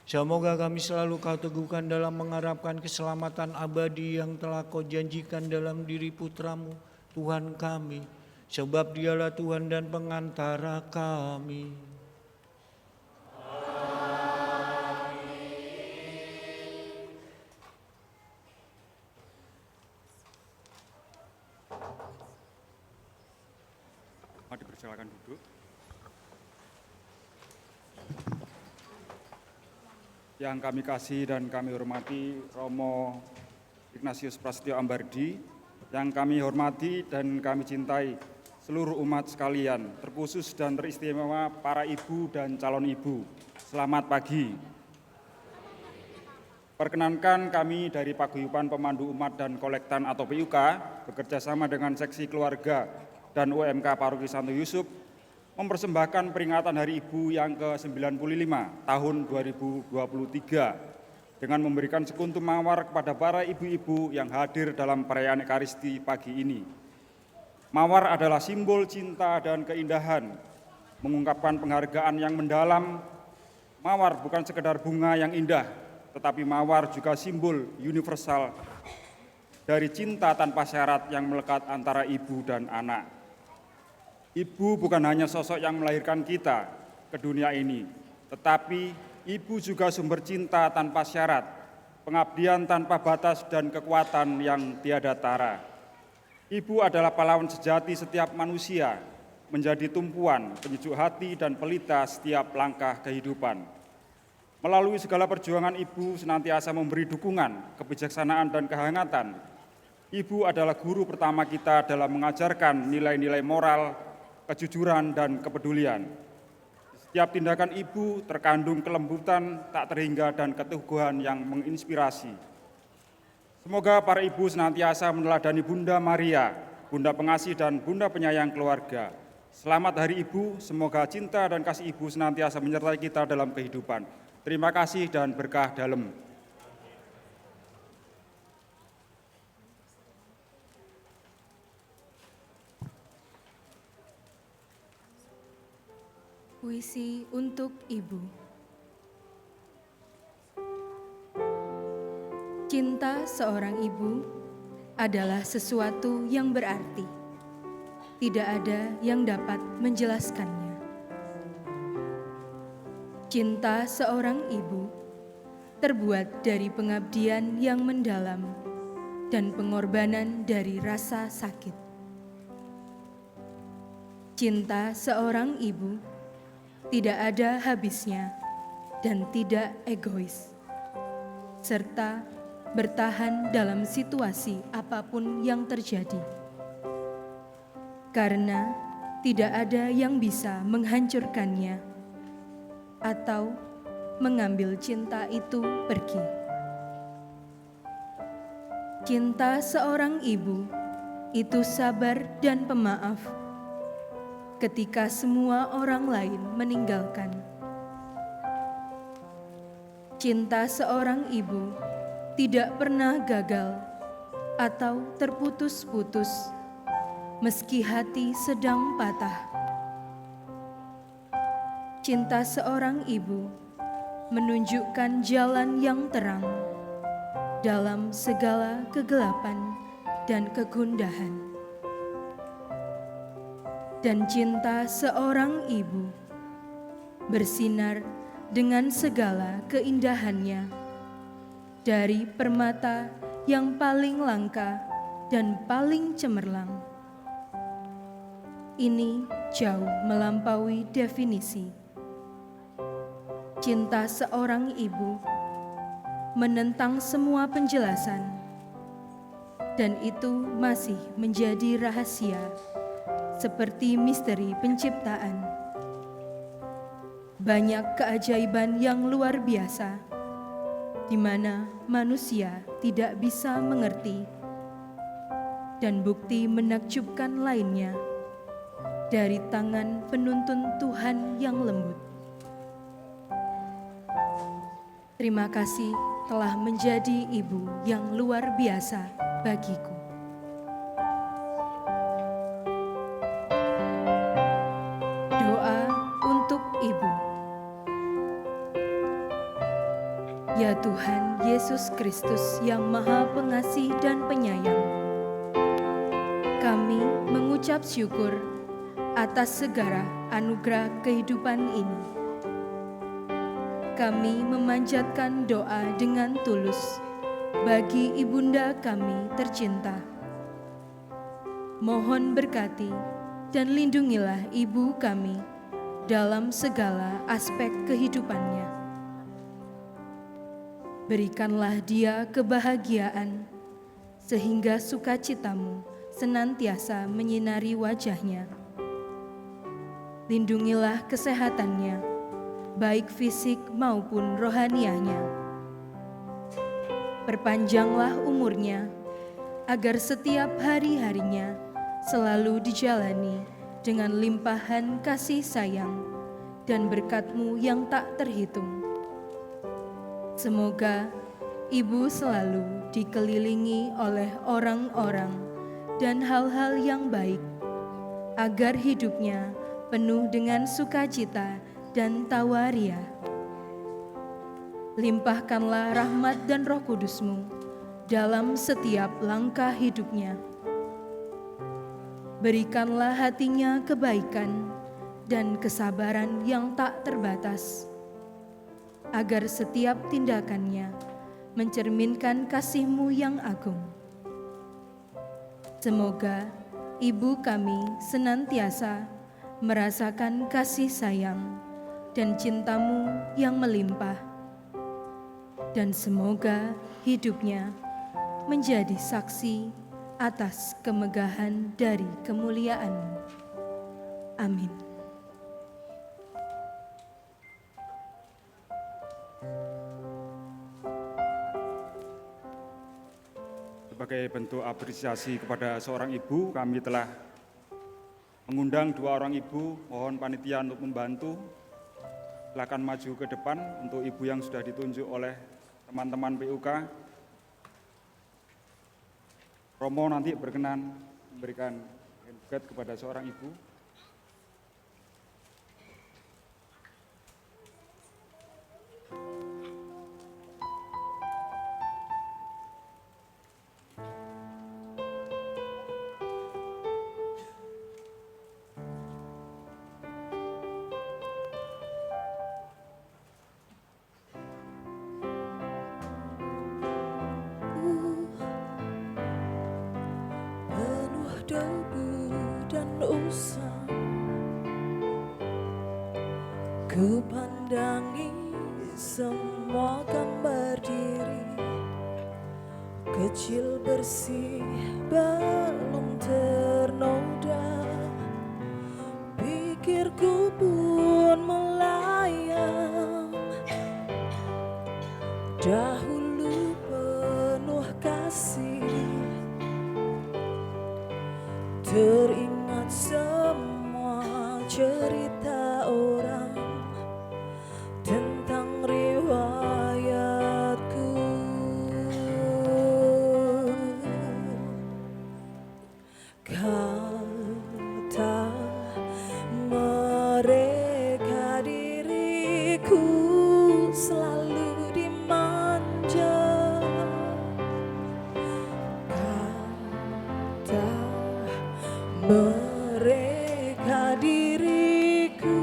Semoga kami selalu Kau teguhkan dalam mengharapkan keselamatan abadi yang telah Kau janjikan dalam diri Putramu, Tuhan kami. Sebab Dialah Tuhan dan pengantara kami. Dipersilakan duduk. Yang kami kasih dan kami hormati Romo Ignatius Prasetyo Ambardi, yang kami hormati dan kami cintai seluruh umat sekalian, terkhusus dan teristimewa para ibu dan calon ibu. Selamat pagi. Perkenankan kami dari Paguyuban Pemandu Umat dan Kolektan atau PUK bekerjasama dengan Seksi Keluarga dan UMK Paroki Santo Yusuf mempersembahkan peringatan Hari Ibu yang ke-95 tahun 2023 dengan memberikan sekuntum mawar kepada para ibu-ibu yang hadir dalam perayaan Ekaristi pagi ini. Mawar adalah simbol cinta dan keindahan, mengungkapkan penghargaan yang mendalam. Mawar bukan sekedar bunga yang indah, tetapi mawar juga simbol universal dari cinta tanpa syarat yang melekat antara ibu dan anak. Ibu bukan hanya sosok yang melahirkan kita ke dunia ini, tetapi ibu juga sumber cinta tanpa syarat, pengabdian tanpa batas dan kekuatan yang tiada tara. Ibu adalah pahlawan sejati setiap manusia, menjadi tumpuan, penyejuk hati dan pelita setiap langkah kehidupan. Melalui segala perjuangan ibu senantiasa memberi dukungan, kebijaksanaan dan kehangatan. Ibu adalah guru pertama kita dalam mengajarkan nilai-nilai moral, kejujuran, dan kepedulian. Tiap tindakan ibu terkandung kelembutan, tak terhingga, dan keteguhan yang menginspirasi. Semoga para ibu senantiasa meneladani Bunda Maria, Bunda pengasih dan Bunda penyayang keluarga. Selamat Hari Ibu, semoga cinta dan kasih ibu senantiasa menyertai kita dalam kehidupan. Terima kasih dan berkah dalam. Puisi untuk Ibu. Cinta seorang ibu adalah sesuatu yang berarti. Tidak ada yang dapat menjelaskannya. Cinta seorang ibu terbuat dari pengabdian yang mendalam dan pengorbanan dari rasa sakit. Cinta seorang ibu tidak ada habisnya dan tidak egois, serta bertahan dalam situasi apapun yang terjadi. Karena tidak ada yang bisa menghancurkannya atau mengambil cinta itu pergi. Cinta seorang ibu itu sabar dan pemaaf ketika semua orang lain meninggalkan. Cinta seorang ibu tidak pernah gagal atau terputus-putus meski hati sedang patah. Cinta seorang ibu menunjukkan jalan yang terang dalam segala kegelapan dan kegundahan. Dan cinta seorang ibu bersinar dengan segala keindahannya dari permata yang paling langka dan paling cemerlang. Ini jauh melampaui definisi. Cinta seorang ibu menentang semua penjelasan, dan itu masih menjadi rahasia seperti misteri penciptaan. Banyak keajaiban yang luar biasa, di mana manusia tidak bisa mengerti, dan bukti menakjubkan lainnya dari tangan penuntun Tuhan yang lembut. Terima kasih telah menjadi ibu yang luar biasa bagiku. Ibu. Ya Tuhan Yesus Kristus yang Maha Pengasih dan Penyayang, kami mengucap syukur atas segala anugerah kehidupan ini. Kami memanjatkan doa dengan tulus bagi ibunda kami tercinta. Mohon berkati dan lindungilah ibu kami dalam segala aspek kehidupannya. Berikanlah dia kebahagiaan, sehingga sukacitamu senantiasa menyinari wajahnya. Lindungilah kesehatannya, baik fisik maupun rohaniahnya. Perpanjanglah umurnya, agar setiap hari-harinya selalu dijalani dengan limpahan kasih sayang dan berkat-Mu yang tak terhitung. Semoga Ibu selalu dikelilingi oleh orang-orang dan hal-hal yang baik, agar hidupnya penuh dengan sukacita dan tawaria. Limpahkanlah rahmat dan Roh Kudus-Mu dalam setiap langkah hidupnya. Berikanlah hatinya kebaikan dan kesabaran yang tak terbatas, agar setiap tindakannya mencerminkan kasih-Mu yang agung. Semoga ibu kami senantiasa merasakan kasih sayang dan cinta-Mu yang melimpah, dan semoga hidupnya menjadi saksi atas kemegahan dari kemuliaan-Mu. Amin. sebagai bentuk apresiasi kepada seorang ibu, kami telah mengundang 2 orang ibu, mohon panitia untuk membantu. Silakan maju ke depan untuk ibu yang sudah ditunjuk oleh teman-teman PUK. Romo nanti berkenan memberikan handbuket kepada seorang ibu. Penuh debu dan usang, ku pandangi semua gambar diri kecil bersih belum ternoda. Pikirku pun melayang, dahulu penuh kasih. Teringat semua cerita orang tentang riwayatku. Kata mereka diriku selalu dimanja. Kata mereka diriku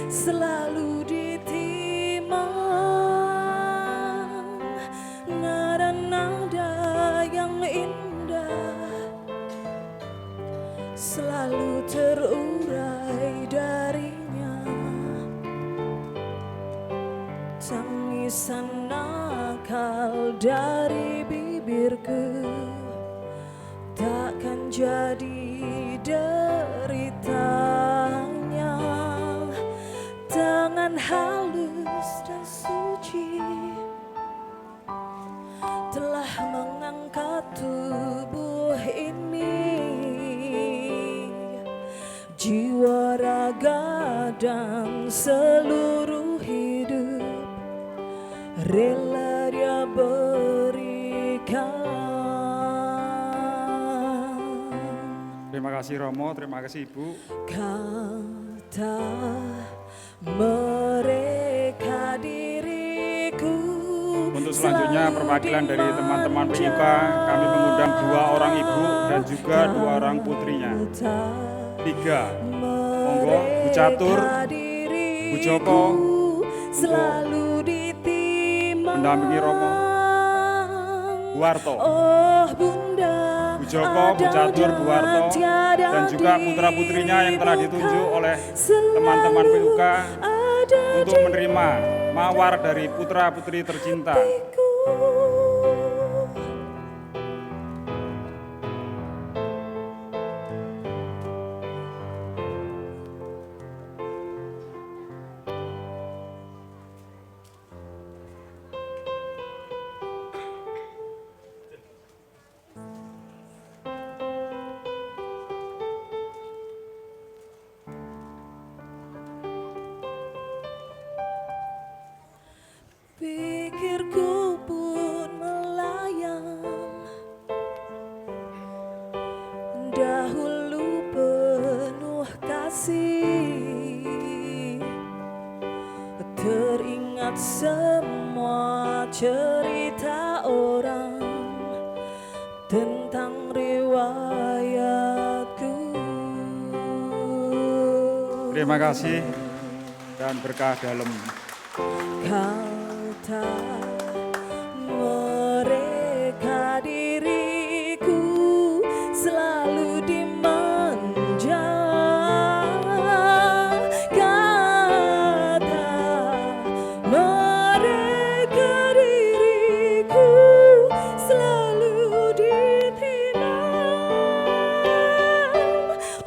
selalu ditimang. Nada-nada yang indah selalu terurai darinya. Tangisan nakal dari bibirku takkan jadi deritanya. Tangan halus dan suci telah mengangkat tubuh ini. Jiwa, raga, dan seluruh hidup rela dia berikan. Terima kasih Romo, terima kasih Ibu. Kata mereka diriku. Untuk selanjutnya perwakilan dari teman-teman PUK, kami mengundang 2 orang ibu dan juga 2 orang putrinya. 3, monggo Bu Catur, Bu Joko untuk mendampingi Romo. Bu Warto, Oh Bunda, Bu Joko, Bu Catur, Bu Warto, dan juga putra-putrinya yang telah ditunjuk oleh teman-teman PUK untuk menerima mawar dari putra-putri tercinta. Pikirku pun melayang, dahulu penuh kasih. Teringat semua cerita orang tentang riwayatku. Terima kasih dan berkah dalam. Kata mereka diriku selalu dimanja. Kata mereka diriku selalu ditimang.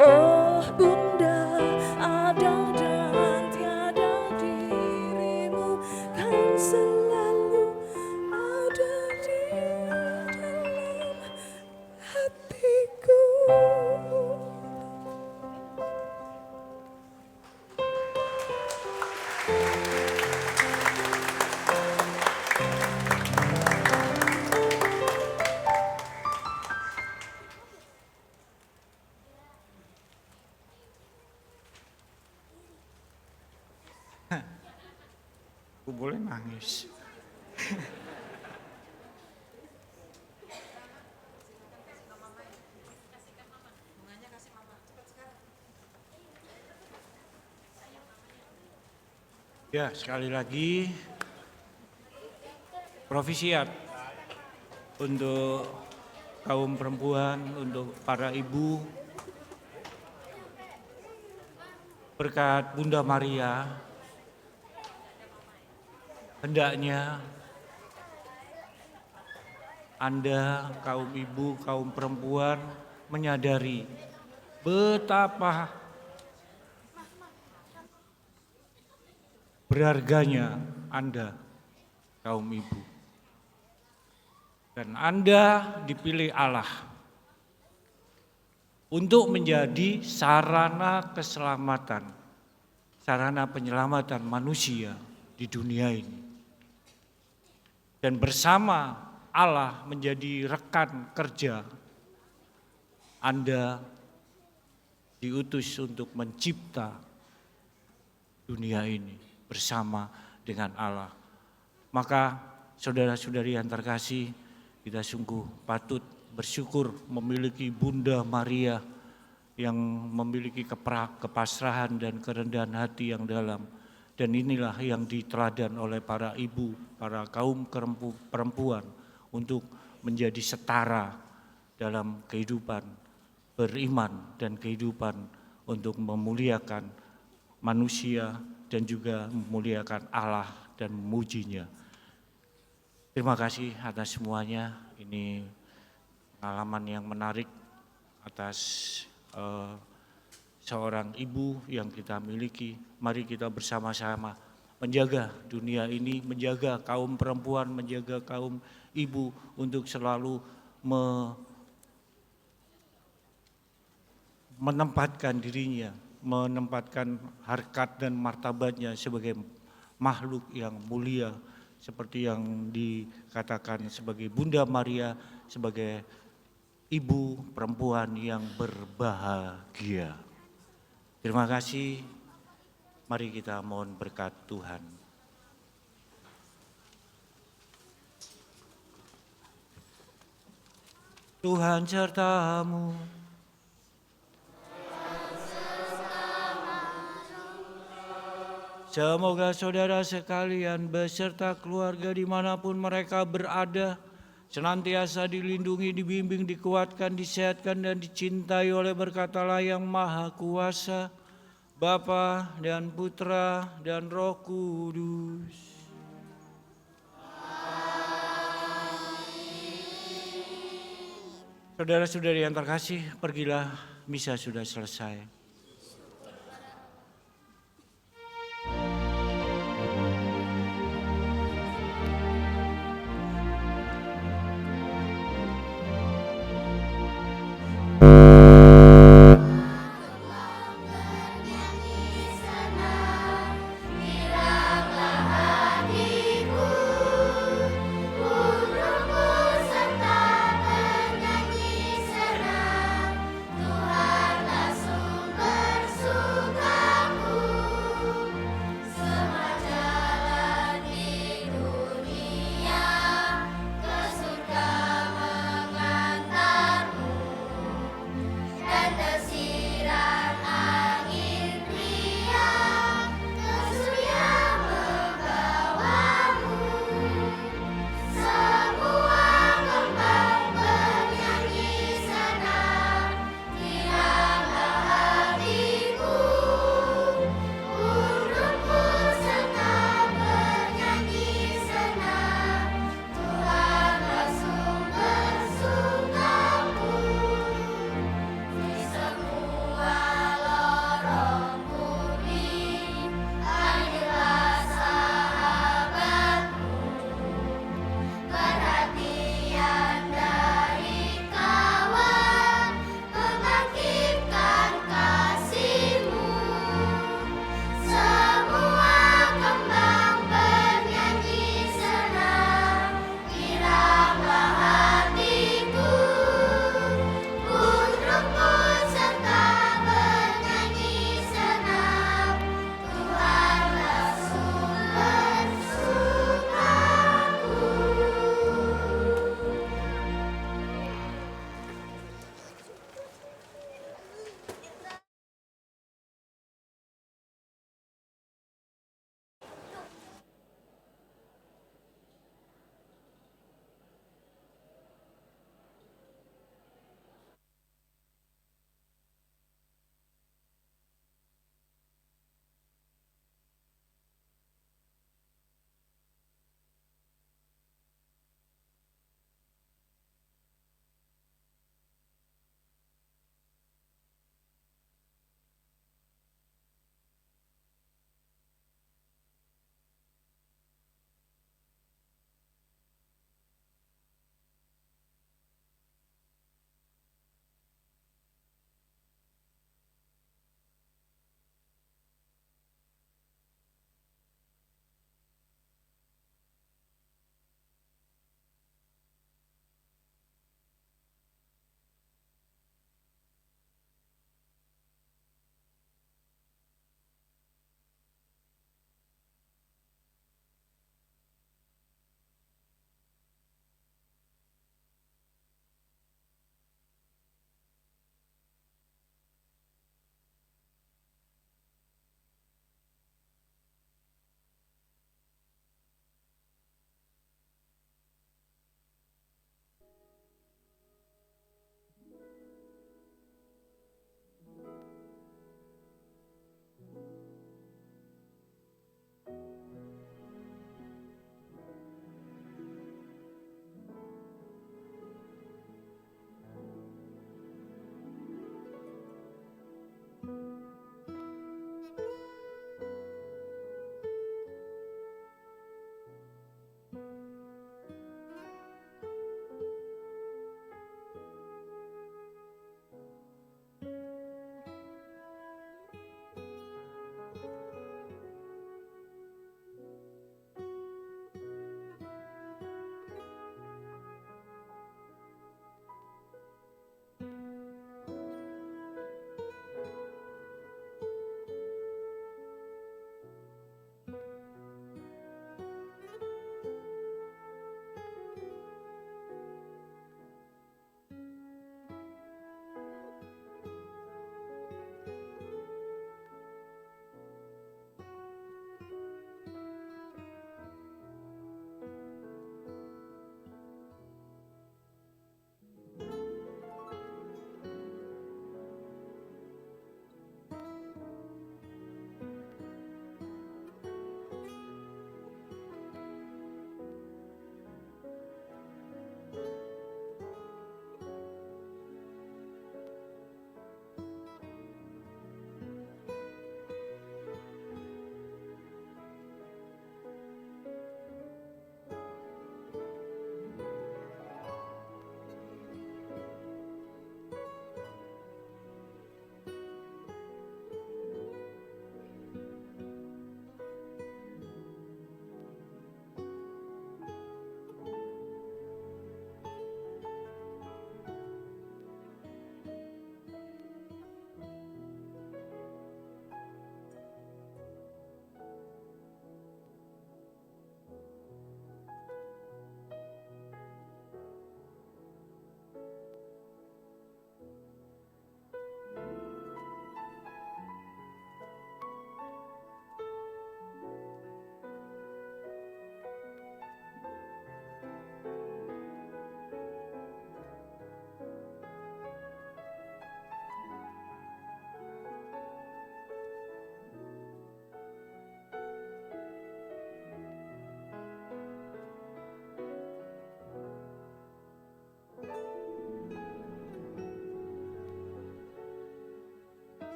Oh Bunda, ada dan tiada dirimu kan selalu ada di dalam Aku boleh nangis. Ya, sekali lagi profisiat untuk kaum perempuan, untuk para ibu. Berkat Bunda Maria, hendaknya Anda, kaum ibu, kaum perempuan, menyadari betapa berharganya Anda, kaum ibu. Dan Anda dipilih Allah untuk menjadi sarana keselamatan, sarana penyelamatan manusia di dunia ini. Dan bersama Allah menjadi rekan kerja, Anda diutus untuk mencipta dunia ini bersama dengan Allah. Maka saudara-saudari yang terkasih, kita sungguh patut bersyukur memiliki Bunda Maria yang memiliki kepasrahan dan kerendahan hati yang dalam. Dan inilah yang diteladan oleh para ibu, para kaum perempuan untuk menjadi setara dalam kehidupan beriman dan kehidupan untuk memuliakan manusia dan juga memuliakan Allah dan memujinya. Terima kasih atas semuanya. Ini pengalaman yang menarik atas seorang ibu yang kita miliki. Mari kita bersama-sama menjaga dunia ini, menjaga kaum perempuan, menjaga kaum ibu untuk selalu menempatkan dirinya, menempatkan harkat dan martabatnya sebagai makhluk yang mulia, seperti yang dikatakan sebagai Bunda Maria, sebagai ibu perempuan yang berbahagia. Terima kasih, mari kita mohon berkat Tuhan. Tuhan sertamu. Semoga saudara sekalian beserta keluarga dimanapun mereka berada, senantiasa dilindungi, dibimbing, dikuatkan, disehatkan dan dicintai oleh berkat Allah yang Maha Kuasa, Bapa dan Putra dan Roh Kudus. Saudara-saudari yang terkasih, pergilah, misa sudah selesai.